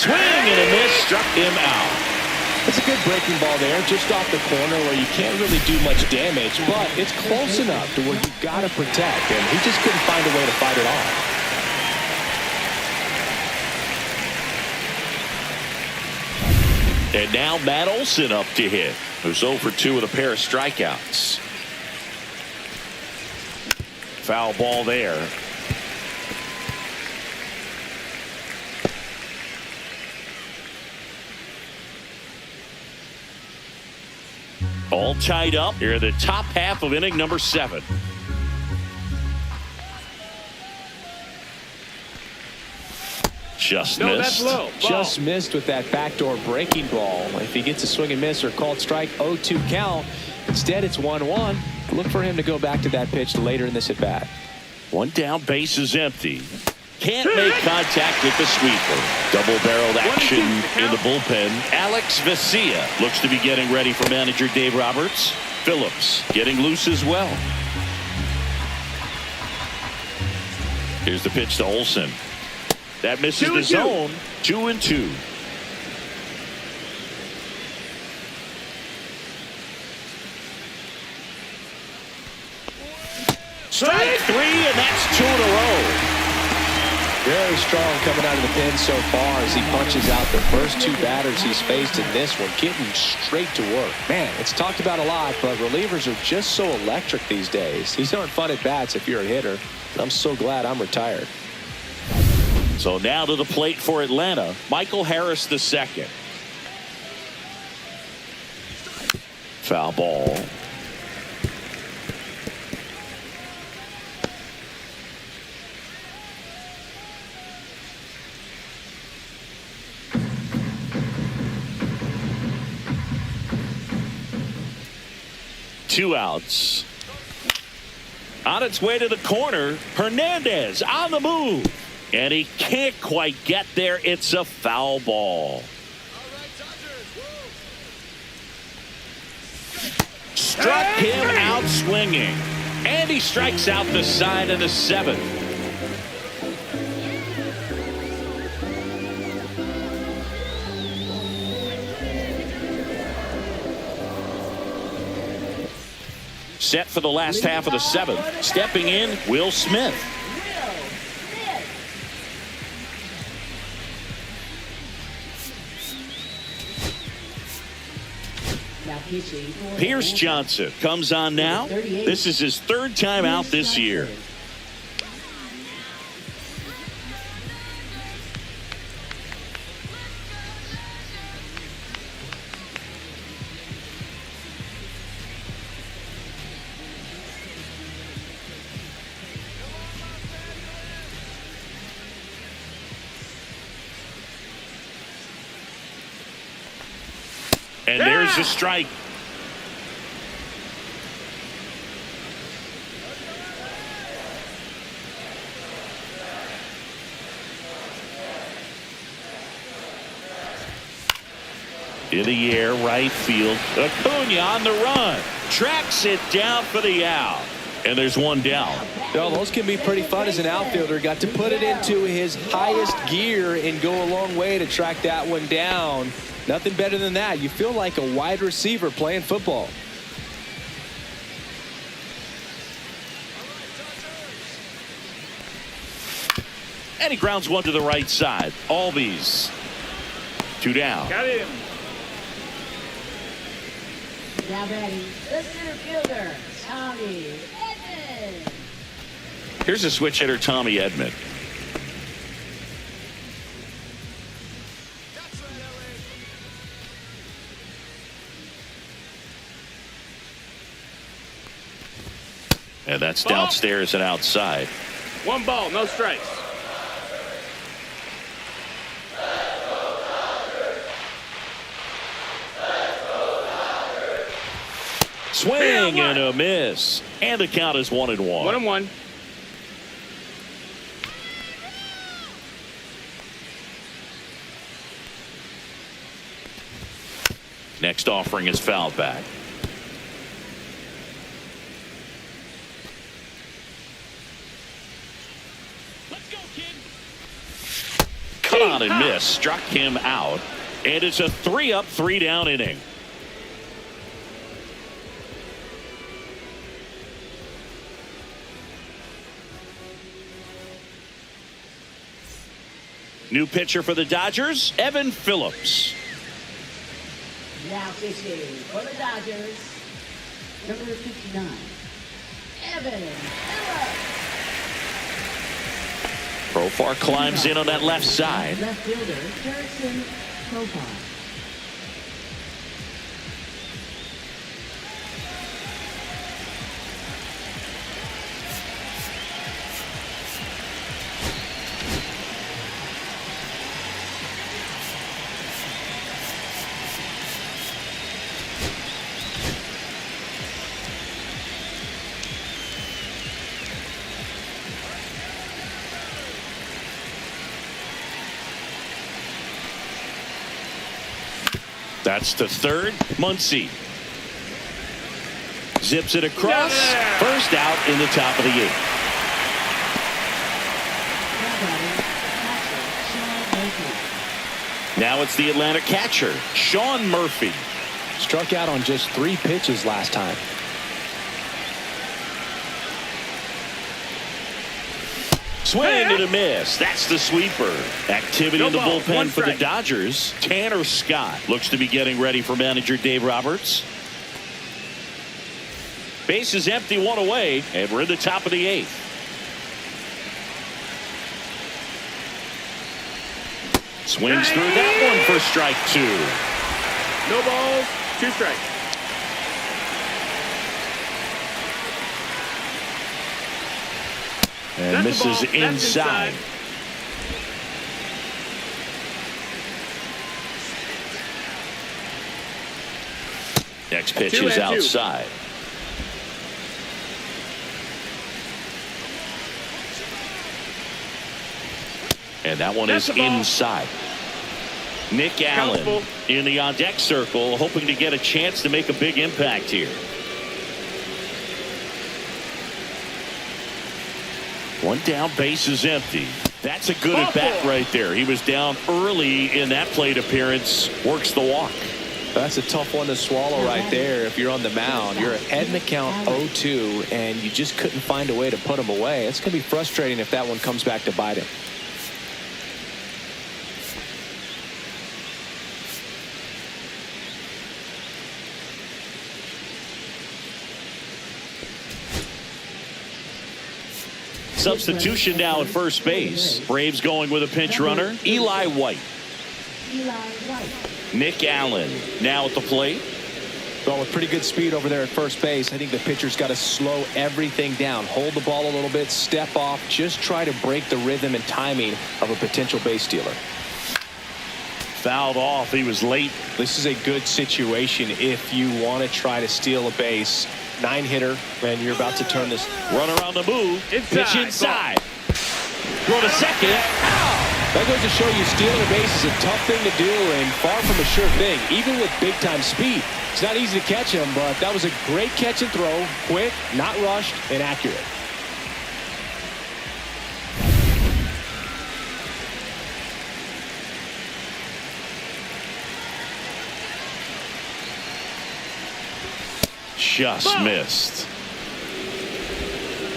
Swing and a miss, struck him out. It's a good breaking ball there, just off the corner where you can't really do much damage, but it's close enough to where you've got to protect, and he just couldn't find a way to fight it off. And now Matt Olson up to hit, who's 0 for 2 with a pair of strikeouts. Foul ball there. All tied up here in the top half of inning number 7. Just No, missed. that's low. Just missed with that backdoor breaking ball. If he gets a swing and miss or called strike, 0-2 count. Instead, it's 1-1. Look for him to go back to that pitch later in this at bat. One down, base is empty. Can't make contact with the sweeper. Double-barreled action in the bullpen. Alex Vesia looks to be getting ready for manager Dave Roberts. Phillips getting loose as well. Here's the pitch to Olson. That misses the zone. 2-2. Strike 3, and that's 2 in a row. Very strong coming out of the pen so far as he punches out the first 2 batters he's faced in this one, getting straight to work. Man, it's talked about a lot, but relievers are just so electric these days. These aren't fun at bats if you're a hitter. I'm so glad I'm retired. So now to the plate for Atlanta, Michael Harris II. Foul ball. Two outs. On its way to the corner, Hernandez on the move. And he can't quite get there. It's a foul ball. Struck him out swinging. And he strikes out the side of the 7th. Set for the last half of the 7th. Stepping in, Will Smith. Pierce Johnson comes on now. This is his 3rd time out this year. And there's a strike. In the air, right field. Acuna on the run. Tracks it down for the out. And there's one down. Well, those can be pretty fun as an outfielder. Got to put it into his highest gear and go a long way to track that one down. Nothing better than that. You feel like a wide receiver playing football. And he grounds one to the right side. Albies. 2 down. Got him. Now batting, the center fielder, Tommy Edman. Here's a switch hitter, Tommy Edman. And that's downstairs and outside. 1 ball, no strikes. Swing and a miss. And the count is 1-1. 1-1. Next offering is fouled back. Let's go, kid. Cut on and miss. Struck him out. And it's a 3-up, 3-down inning. New pitcher for the Dodgers, Evan Phillips. Now pitching for the Dodgers, number 59, Evan Phillips. Profar climbs in on that left side. Left fielder, Harrison Profar. That's to third. Muncy zips it across. First out in the top of the 8th. Now it's the Atlanta catcher, Sean Murphy. Struck out on just 3 pitches last time. Swing and a miss. That's the sweeper. Activity in the bullpen for the Dodgers. Tanner Scott looks to be getting ready for manager Dave Roberts. Base is empty, 1 away, and we're in the top of the 8th. Swings through that one for strike 2. No balls, 2 strikes. And misses inside. Next pitch is outside. And that one is inside. Nick Allen in the on-deck circle, hoping to get a chance to make a big impact here. One down, base is empty. That's a good at bat right there. He was down early in that plate appearance. Works the walk. That's a tough one to swallow right there. If you're on the mound, you're ahead in the count 0-2, and you just couldn't find a way to put him away. It's going to be frustrating if that one comes back to bite him. Substitution now at first base. Braves going with a pinch runner, Eli White. Nick Allen now at the plate. Well, with pretty good speed over there at first base, I think the pitcher's got to slow everything down. Hold the ball a little bit, step off, just try to break the rhythm and timing of a potential base stealer. Fouled off. He was late. This is a good situation if you want to try to steal a base. 9-hitter, and you're about to turn this. Run around the move. Pitch inside. Throw to second. That goes to show you stealing a base is a tough thing to do and far from a sure thing, even with big-time speed. It's not easy to catch him, but that was a great catch and throw. Quick, not rushed, and accurate. Just missed.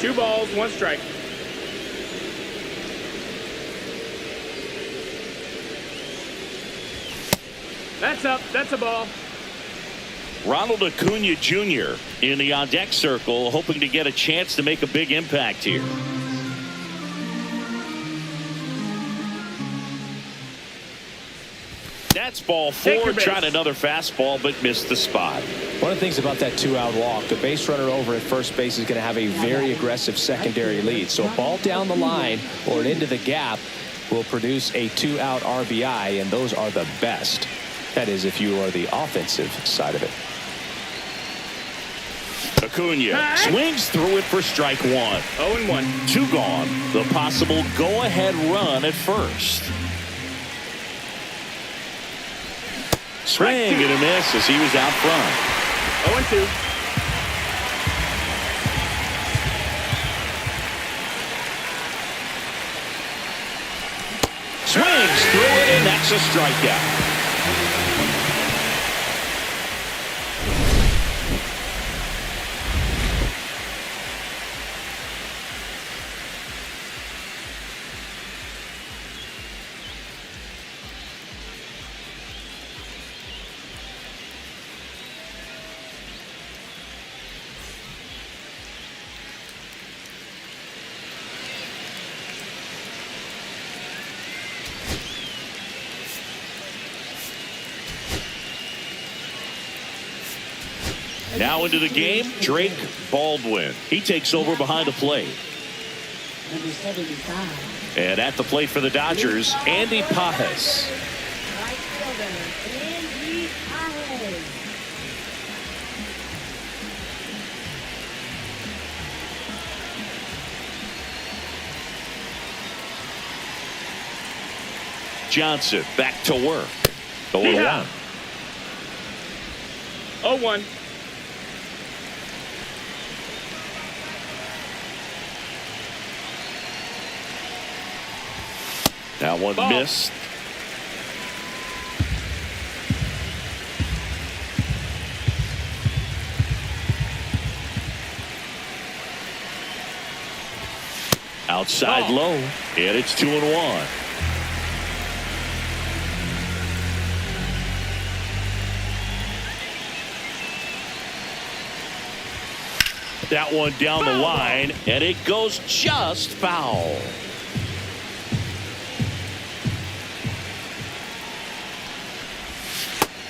2 balls, 1 strike. That's up. That's a ball. Ronald Acuna Jr. in the on-deck circle, hoping to get a chance to make a big impact here. That's ball 4. Tried another fastball, but missed the spot. One of the things about that 2-out walk, the base runner over at first base is going to have a very aggressive secondary lead. So a ball down the line or into the gap will produce a 2-out RBI, and those are the best. That is, if you are the offensive side of it. Acuna swings through it for strike 1. 0-1. 2 gone. The possible go-ahead run at first. Swing and a miss as he was out front. 0-2. Swings through it, and that's a strikeout. Now into the game, Drake Baldwin. He takes over behind the plate. Number 75. And at the plate for the Dodgers, Andy Pajes. Right fielder, Andy Pajes. Johnson back to work. 0-1. Yeah. 0-1. That one Ball. missed. Outside Ball. low, and it's 2-1. That one down the line, and it goes just foul.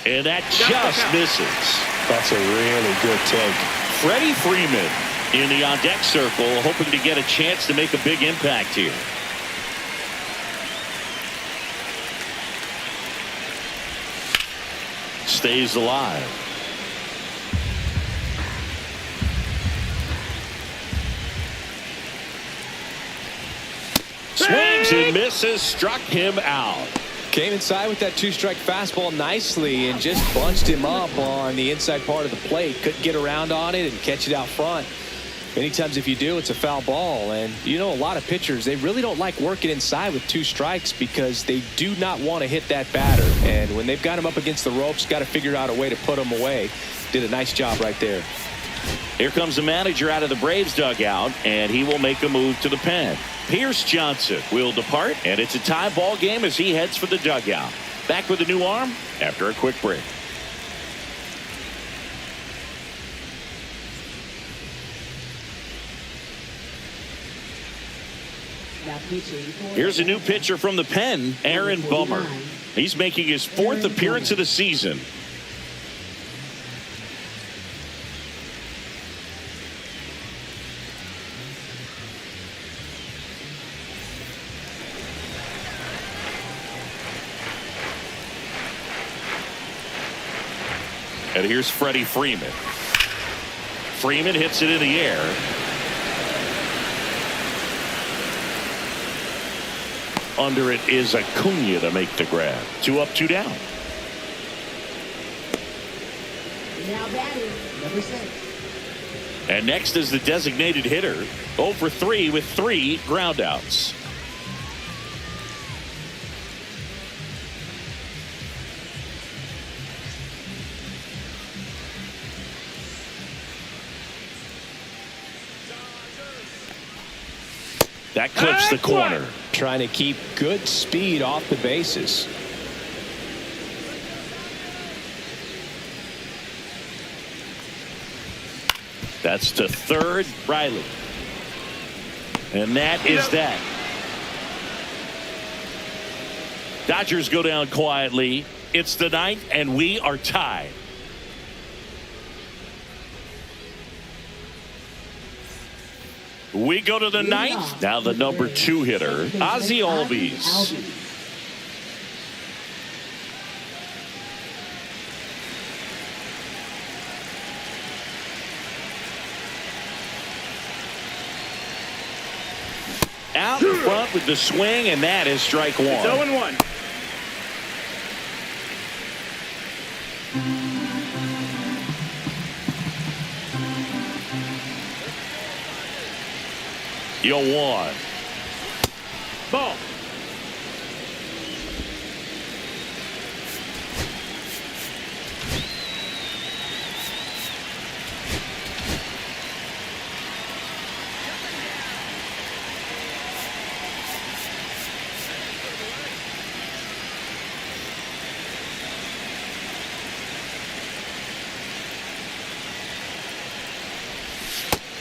And that just misses. That's a really good take. Freddie Freeman in the on-deck circle, hoping to get a chance to make a big impact here. Stays alive. Swings and misses, struck him out. Came inside with that two-strike fastball nicely and just bunched him up on the inside part of the plate. Couldn't get around on it and catch it out front. Many times if you do, it's a foul ball. And you know, a lot of pitchers, they really don't like working inside with two strikes because they do not want to hit that batter. And when they've got him up against the ropes, got to figure out a way to put him away. Did a nice job right there. Here comes the manager out of the Braves dugout, and he will make a move to the pen. Pierce Johnson will depart, and it's a tie ball game as he heads for the dugout. Back with a new arm after a quick break. Here's a new pitcher from the pen, Aaron Bummer. He's making his fourth appearance of the season. And here's Freddie Freeman. Freeman hits it in the air. Under it is Acuna to make the grab. 2 up, 2 down. Now batting, number 6. And next is the designated hitter. 0 for 3 with 3 groundouts. That clips the corner. Trying to keep good speed off the bases. That's to third, Riley. And that is that. Dodgers go down quietly. It's the 9th, and we are tied. We go to the 9th. Now the number 2 hitter, Ozzie Albies. Out in front with the swing, and that is strike 1. It's 0-1. 0-1. Ball.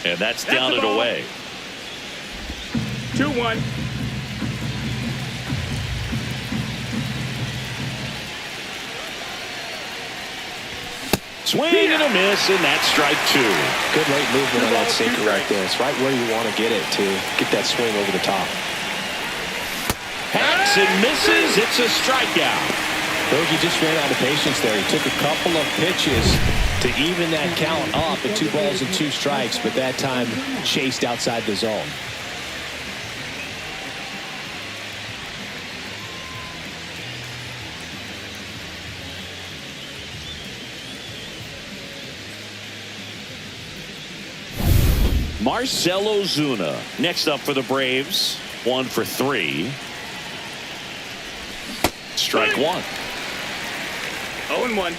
And that's down and away. 2-1. Swing and a miss, and that's strike 2. Good late movement on that sinker right there. It's right where you want to get it to get that swing over the top. Hacks and misses. It's a strikeout. Bogey just ran out of patience there. He took a couple of pitches to even that count up at 2 balls and 2 strikes, but that time chased outside the zone. Marcell Ozuna next up for the Braves. 1 for 3. Strike 1. 0-1.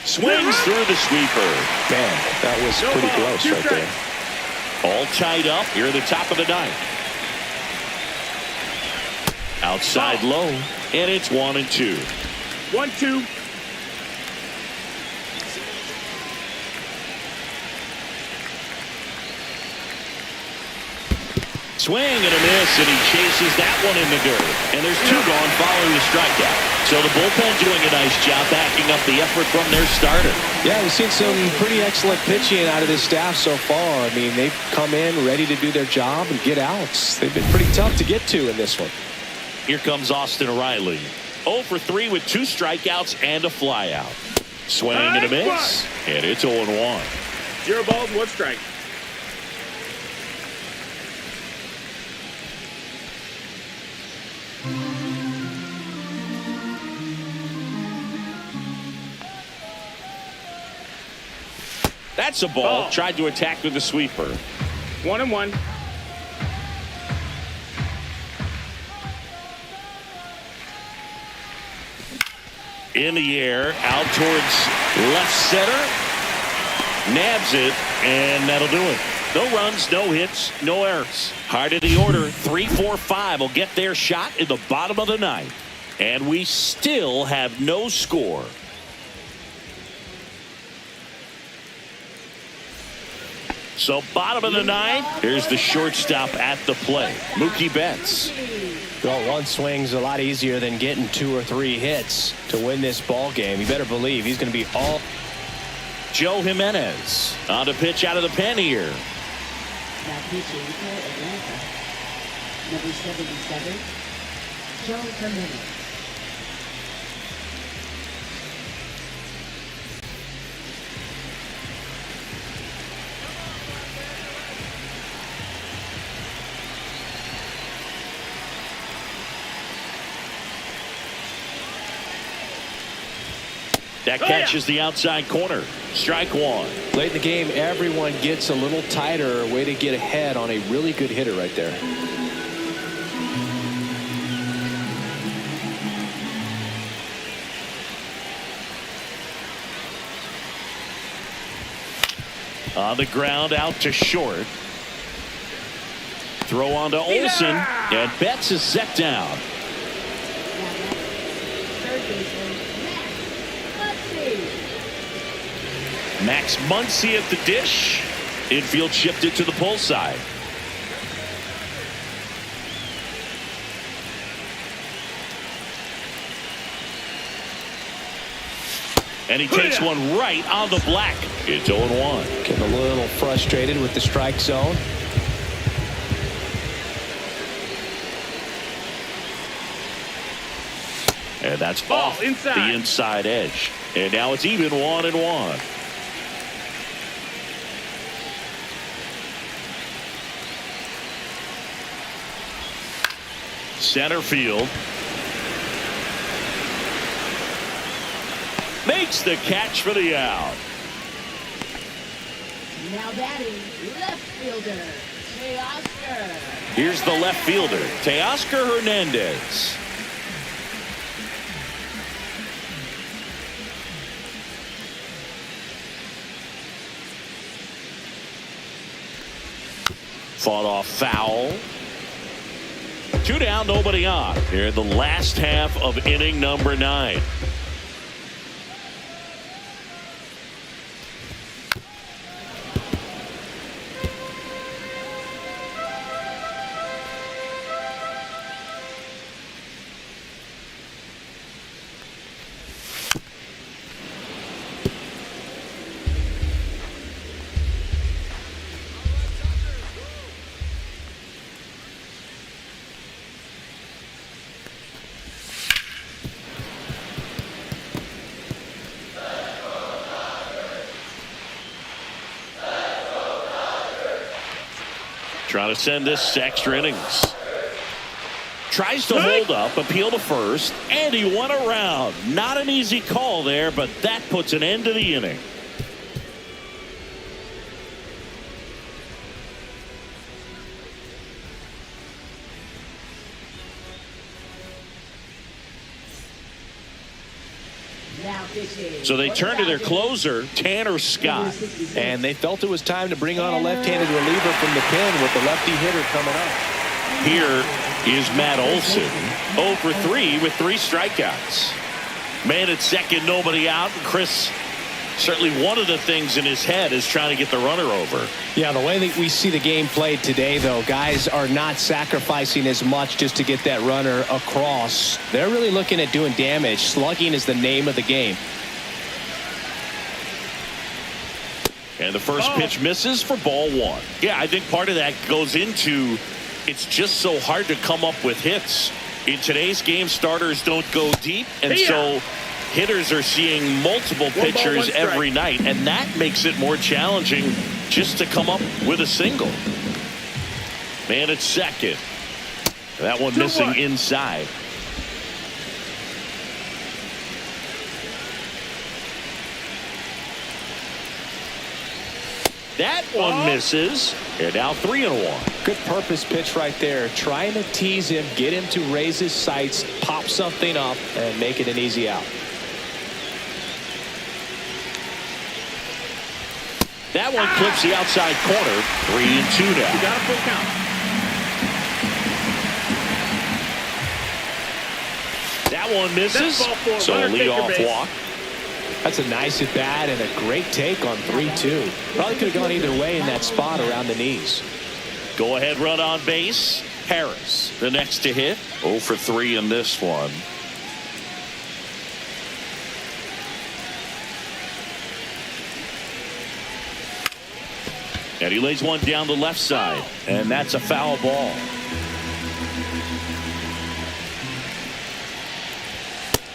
Swings through the sweeper. Man, that was No pretty ball, close 2 right there. strikes. All tied up here at the top of the 9th. Outside low, and it's 1-2. 1-2. Swing and a miss, and he chases that one in the dirt. And there's 2 gone following the strikeout. So the bullpen doing a nice job backing up the effort from their starter. Yeah, we've seen some pretty excellent pitching out of this staff so far. I mean, they've come in ready to do their job and get outs. They've been pretty tough to get to in this one. Here comes Austin Riley. 0 for 3 with 2 strikeouts and a flyout. Swing and a miss, and it's 0-1. 0 balls, 1 strike. That's a ball. Tried to attack with the sweeper. 1-1. In the air, out towards left center. Nabs it, and that'll do it. No runs, no hits, no errors. Heart of the order, 3-4-5 will get their shot in the bottom of the 9th. And we still have no score. So bottom of the 9th, here's the shortstop at the plate, Mookie Betts. Well, 1 swing's a lot easier than getting 2 or 3 hits to win this ball game. You better believe he's going to be all. Joe Jimenez on to pitch out of the pen here. Now pitching for Atlanta. Number 77, Joe Jimenez. That catches the outside corner. Strike 1. Late in the game, everyone gets a little tighter. Way to get ahead on a really good hitter right there. On the ground, out to short. Throw on to Olsen, and Betts is set down. Max Muncy at the dish. Infield shifted to the pull side. And he takes one right on the black. It's 0-1. Getting a little frustrated with the strike zone. And that's Ball off inside. the inside edge. And now it's even 1-1. Center field. Makes the catch for the out. Now batting, left fielder, Teoscar. Here's the left fielder, Teoscar Hernandez. Fought off foul. 2 down, nobody on. Here in the last half of inning number 9. Trying to send this to extra innings. Tries to hold up, appeal to first, and he went around. Not an easy call there, but that puts an end to the inning. So they turn to their closer, Tanner Scott. And they felt it was time to bring on a left-handed reliever from the pen with the lefty hitter coming up. Here is Matt Olson, 0 for 3 with 3 strikeouts. Man at second, nobody out. Chris, certainly one of the things in his head is trying to get the runner over. Yeah, the way that we see the game played today, though, guys are not sacrificing as much just to get that runner across. They're really looking at doing damage. Slugging is the name of the game. And the first pitch misses for ball 1. Yeah, I think part of that goes into it's just so hard to come up with hits. In today's game, starters don't go deep, and so hitters are seeing multiple pitchers every night, and that makes it more challenging just to come up with a single. Man at second. That one missing inside. That one misses. And now 3-1. Good purpose pitch right there. Trying to tease him, get him to raise his sights, pop something up, and make it an easy out. That one clips the outside corner. 3-2 now. You got a full count. That one misses. So a leadoff walk. That's a nice at bat and a great take on 3-2. Probably could have gone either way in that spot around the knees. Go ahead run on base. Harris the next to hit. 0 for 3 in this one. And he lays one down the left side, and that's a foul ball.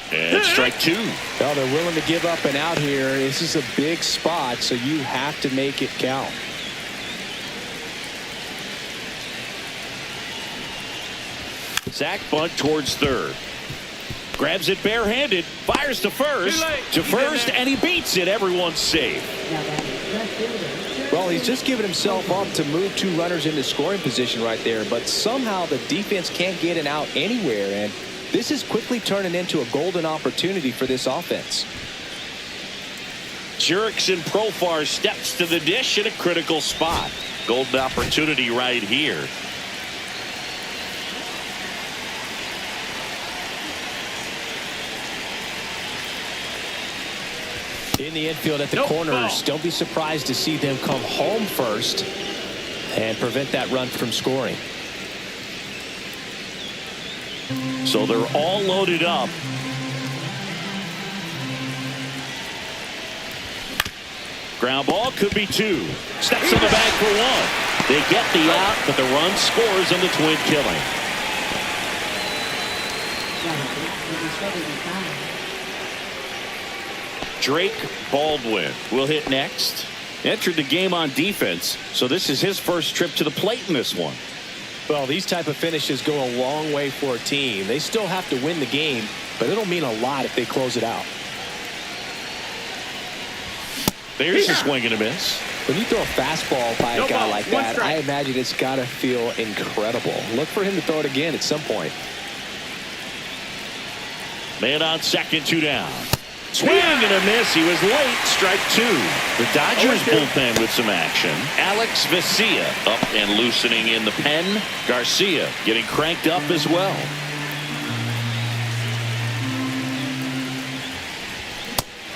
And strike 2. Well, they're willing to give up and out here. This is a big spot, so you have to make it count. Zach bunt towards third. Grabs it barehanded, fires to first, and he beats it. Everyone's safe. Well, he's just given himself up to move 2 runners into scoring position right there, but somehow the defense can't get an out anywhere, and this is quickly turning into a golden opportunity for this offense. Jurickson Profar steps to the dish in a critical spot. Golden opportunity right here. In the infield at the corners, don't be surprised to see them come home first and prevent that run from scoring. So they're all loaded up. Ground ball could be 2. Steps in the bag for 1. They get the out, but the run scores on the twin killing. Drake Baldwin will hit next. Entered the game on defense, so this is his first trip to the plate in this one. Well, these type of finishes go a long way for a team. They still have to win the game, but it'll mean a lot if they close it out. There's a swing and a miss. When you throw a fastball by a guy like that, I imagine it's got to feel incredible. Look for him to throw it again at some point. Man on second, 2 down. Swing and a miss. He was late. Strike 2. The Dodgers bullpen with some action. Alex Vesia up and loosening in the pen. Garcia getting cranked up as well.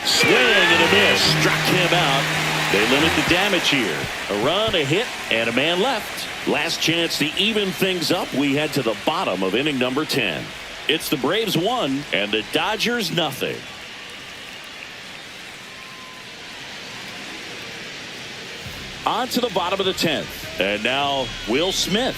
Swing and a miss. Struck him out. They limit the damage here. A run, a hit, and a man left. Last chance to even things up. We head to the bottom of inning number 10. It's the Braves 1 and the Dodgers nothing. On to the bottom of the 10th. And now Will Smith.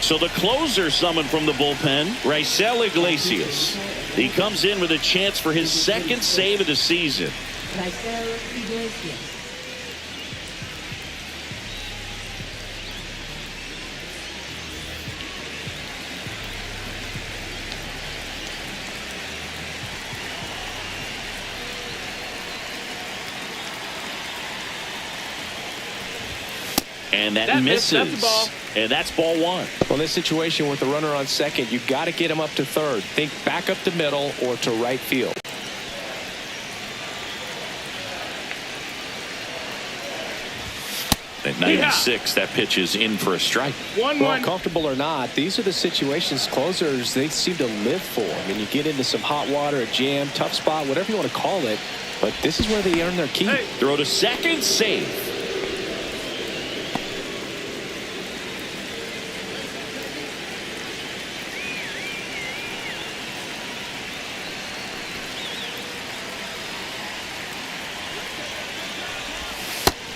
So the closer summoned from the bullpen, Raisel Iglesias. He comes in with a chance for his second save of the season. Raisel Iglesias. And that misses. That's a ball. And that's ball 1. Well, in this situation with the runner on second, you've got to get him up to third. Think back up the middle or to right field. At 96, that pitch is in for a strike. 1-1. Well, comfortable or not, these are the situations closers they seem to live for. I mean, you get into some hot water, a jam, tough spot, whatever you want to call it, but this is where they earn their keep. Throw to second, save.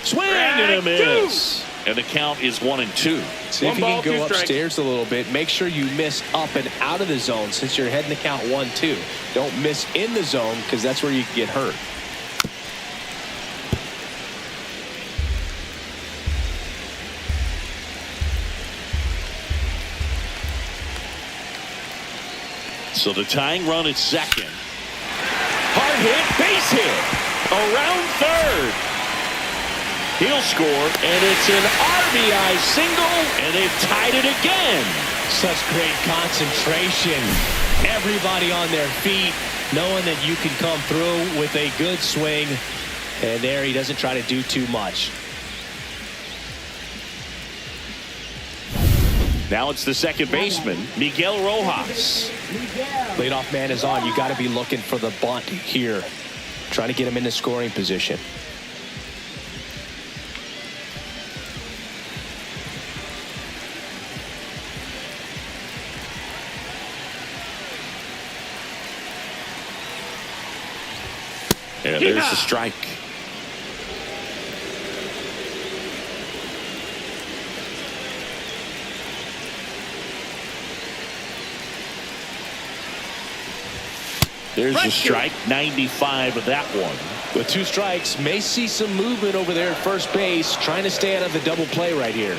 Swing and a miss. And the count is 1-2. See if you can go upstairs a little bit. Make sure you miss up and out of the zone since you're heading to count 1-2. Don't miss in the zone because that's where you can get hurt. So the tying run at second. Hard hit, base hit. Around third. He'll score, and it's an RBI single, and they've tied it again. Such great concentration. Everybody on their feet, knowing that you can come through with a good swing. And there he doesn't try to do too much. Now it's the second baseman, Miguel Rojas. Leadoff man is on. You got to be looking for the bunt here. Trying to get him in the scoring position. And there's the strike. There's the strike. 95 of that one. With 2 strikes, may see some movement over there at first base, trying to stay out of the double play right here.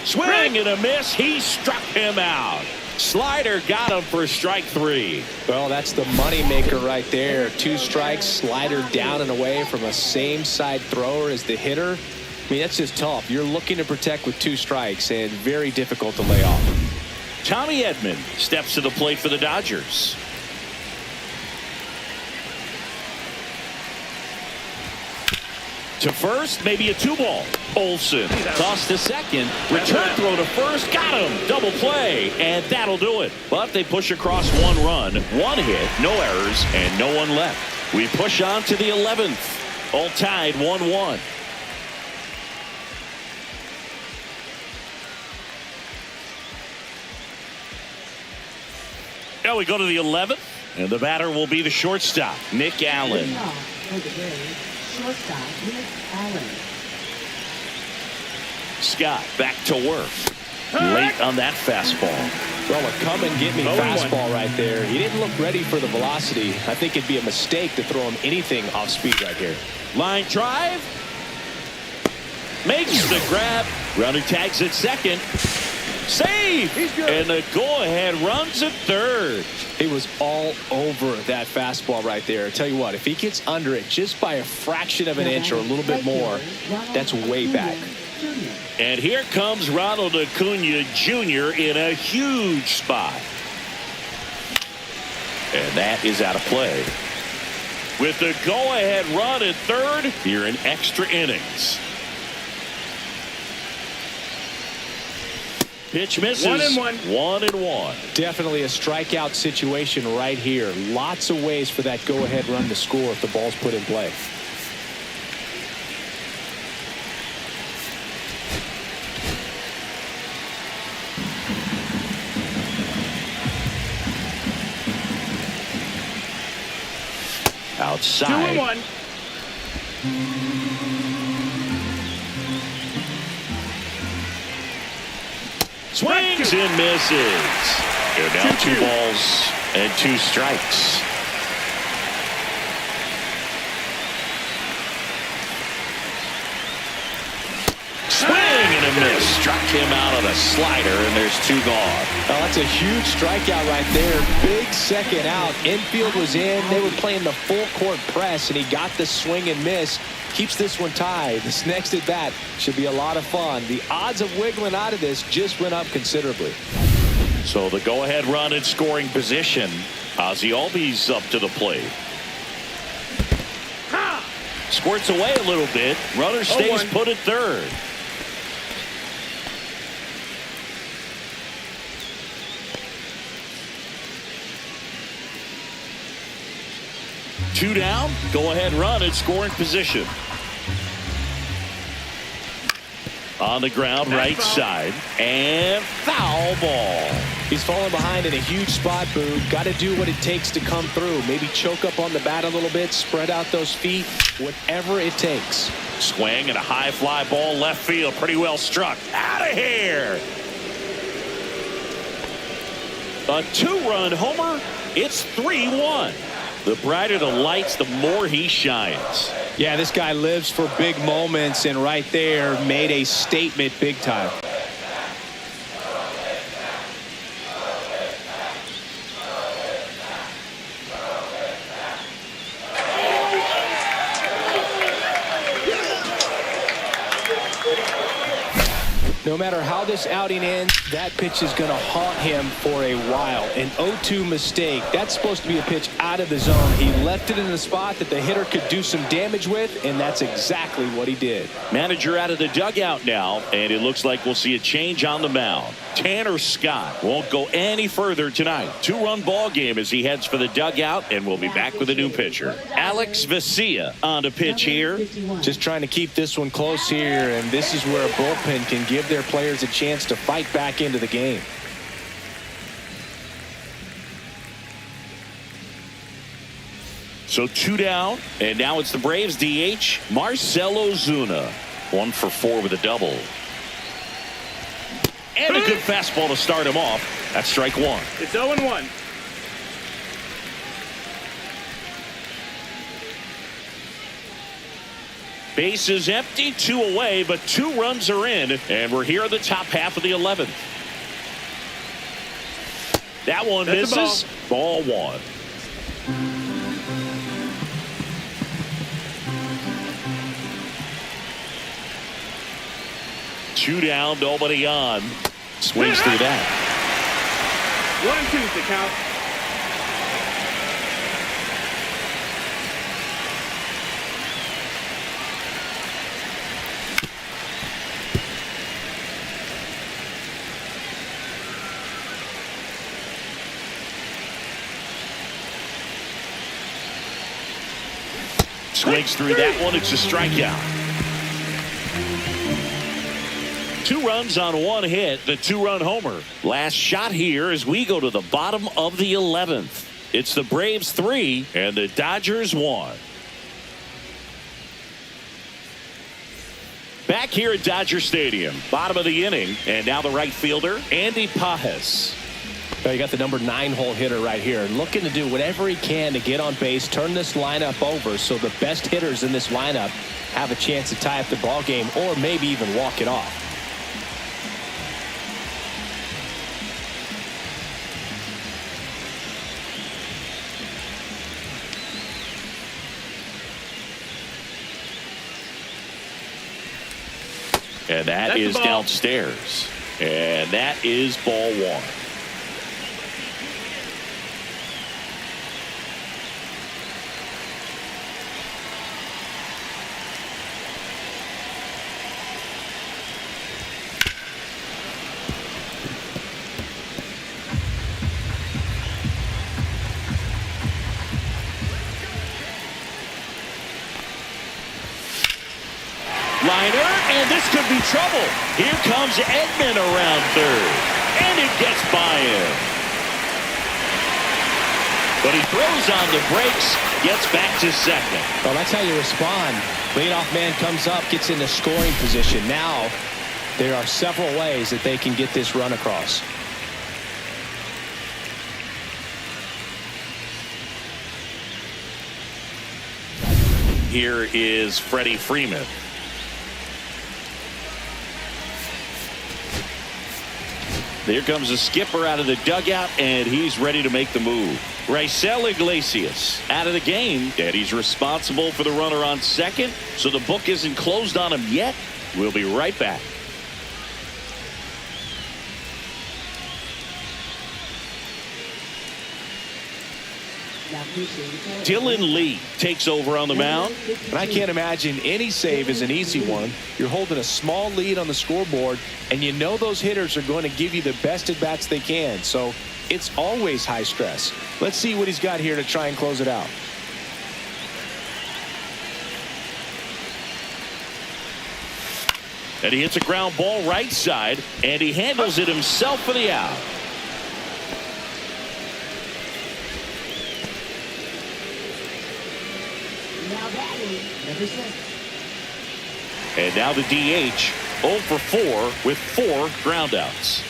Swing and a miss. He struck him out. Slider got him for strike 3. Well, that's the money maker right there. 2 strikes, slider down and away from a same side thrower as the hitter. I mean, that's just tough. You're looking to protect with 2 strikes and very difficult to lay off. Tommy Edman steps to the plate for the Dodgers. To first, maybe a 2-ball. Olsen tossed to second. Return throw to first. Got him. Double play. And that'll do it. But they push across 1 run. 1 hit. No errors. And no one left. We push on to the 11th. All tied 1-1. Now we go to the 11th. And the batter will be the shortstop, Nick Allen. Leading off for the Braves, shortstop Nick Allen. Scott back to work. Late on that fastball. Well, a come-and-get-me 0-1. fastball right there. He didn't look ready for the velocity. I think it'd be a mistake to throw him anything off speed right here. Line drive. Makes the grab. Runner tags at second. Save. And the go-ahead runs at third. He was all over that fastball right there. I tell you what, if he gets under it just by a fraction of an inch or a little bit more, that's way back. And here comes Ronald Acuna Jr. in a huge spot. And that is out of play. With the go-ahead run at third, here in extra innings. Pitch misses. 1-1. 1-1. Definitely a strikeout situation right here. Lots of ways for that go-ahead run to score if the ball's put in play. Outside. 2-1. Swings and misses. They're down 2 balls and 2 strikes. Swing and a miss. Struck him out of the slider, and there's 2 gone. Oh, that's a huge strikeout right there. Big second out. Infield was in. They were playing the full court press, and he got the swing and miss. Keeps this one tied. This next at bat should be a lot of fun. The odds of wiggling out of this just went up considerably. So the go-ahead run in scoring position. Ozzie Albies up to the plate. Squirts away a little bit. Runner stays 0-1. put at third. Two down. Go-ahead run in scoring position. On the ground, right side, and foul ball. He's falling behind in a huge spot, Boo. Got to do what it takes to come through. Maybe choke up on the bat a little bit, spread out those feet, whatever it takes. Swing and a high fly ball left field. Pretty well struck. Out of here. A 2-run homer. It's 3-1. The brighter the lights, the more he shines. Yeah, this guy lives for big moments, and right there made a statement big time. No matter how this outing ends, that pitch is going to haunt him for a while. An 0-2 mistake. That's supposed to be a pitch out of the zone. He left it in a spot that the hitter could do some damage with, and that's exactly what he did. Manager out of the dugout now, and it looks like we'll see a change on the mound. Tanner Scott won't go any further tonight. 2-run ball game as he heads for the dugout, and we'll be back with a new pitcher. Alex Vesia on to pitch here. Just trying to keep this one close here, and this is where a bullpen can give their players a chance to fight back into the game. So 2 down, and now it's the Braves DH, Marcell Ozuna. 1 for 4 with a double. And a good fastball to start him off. That's strike 1. It's 0-1. Base is empty, 2 away, but 2 runs are in, and we're here in the top half of the 11th. That one That's a misses. Ball 1. Two down, nobody on. Swings through that. 1-2's the count. Swings through that one. It's a strikeout. 2 runs on 1 hit, the 2-run homer. Last shot here as we go to the bottom of the 11th. It's the Braves 3 and the Dodgers 1. Back here at Dodger Stadium, bottom of the inning, and now the right fielder, Andy Pages. Well, you got the number 9 hole hitter right here, looking to do whatever he can to get on base, turn this lineup over so the best hitters in this lineup have a chance to tie up the ball game or maybe even walk it off. And that is downstairs. And that is ball 1. Liner, and this could be trouble. Here comes Edman around third, and it gets by him. But he throws on the brakes, gets back to second. Well, that's how you respond. Leadoff man comes up, gets in the scoring position. Now, there are several ways that they can get this run across. Here is Freddie Freeman. There comes the skipper out of the dugout, and he's ready to make the move. Raisel Iglesias out of the game, and he's responsible for the runner on second, so the book isn't closed on him yet. We'll be right back. Dylan Lee takes over on the mound. And I can't imagine any save is an easy one. You're holding a small lead on the scoreboard, and you know those hitters are going to give you the best at bats they can. So it's always high stress. Let's see what he's got here to try and close it out. And he hits a ground ball right side, and he handles it himself for the out. And now the DH, 0 for 4 with 4 groundouts.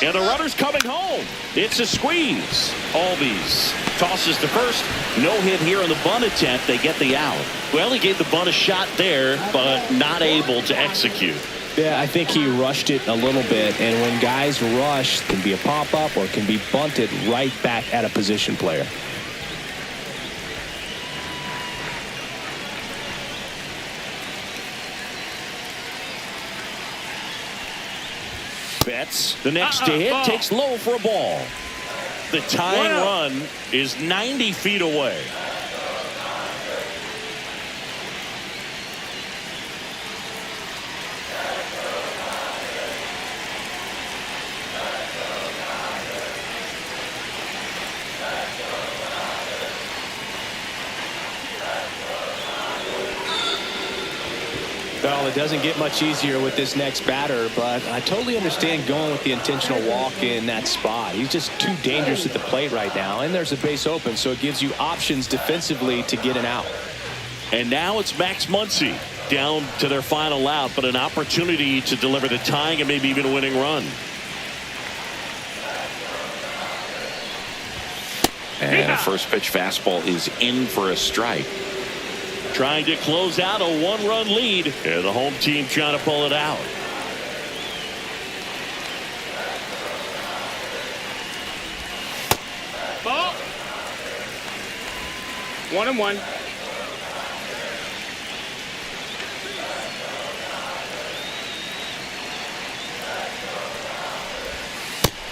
And the runner's coming home. It's a squeeze. Albies tosses to first. No hit here on the bunt attempt. They get the out. Well, he gave the bunt a shot there, but not able to execute. Yeah, I think he rushed it a little bit, and when guys rush, it can be a pop-up or it can be bunted right back at a position player. Betts, the next to hit, takes low for a ball. The tying run is 90 feet away. Well, it doesn't get much easier with this next batter, but I totally understand going with the intentional walk in that spot. He's just too dangerous at the plate right now, and there's a base open, so it gives you options defensively to get an out. And now it's Max Muncy down to their final out, but an opportunity to deliver the tying and maybe even a winning run. And the first pitch fastball is in for a strike. Trying to close out a 1-run lead, and the home team trying to pull it out. Ball. 1-1.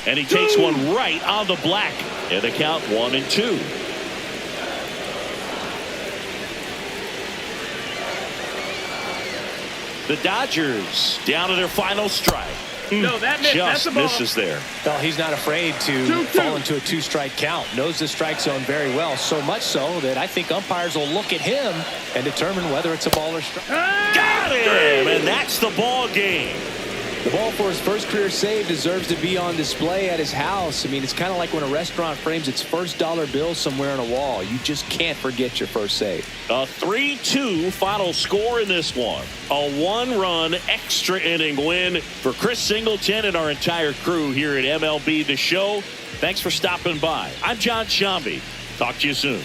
And he takes one right on the black, and the count 1-2. The Dodgers down to their final strike. No, that missed. That's Just the ball. misses there. Well, he's not afraid to 2-2. fall into a two-strike count. Knows the strike zone very well, so much so that I think umpires will look at him and determine whether it's a ball or strike. Got him, and that's the ball game. The ball for his first career save deserves to be on display at his house. I mean, it's kind of like when a restaurant frames its first dollar bill somewhere on a wall. You just can't forget your first save. A 3-2 final score in this one. A one-run extra inning win for Chris Singleton and our entire crew here at MLB The Show. Thanks for stopping by. I'm John Shambi. Talk to you soon.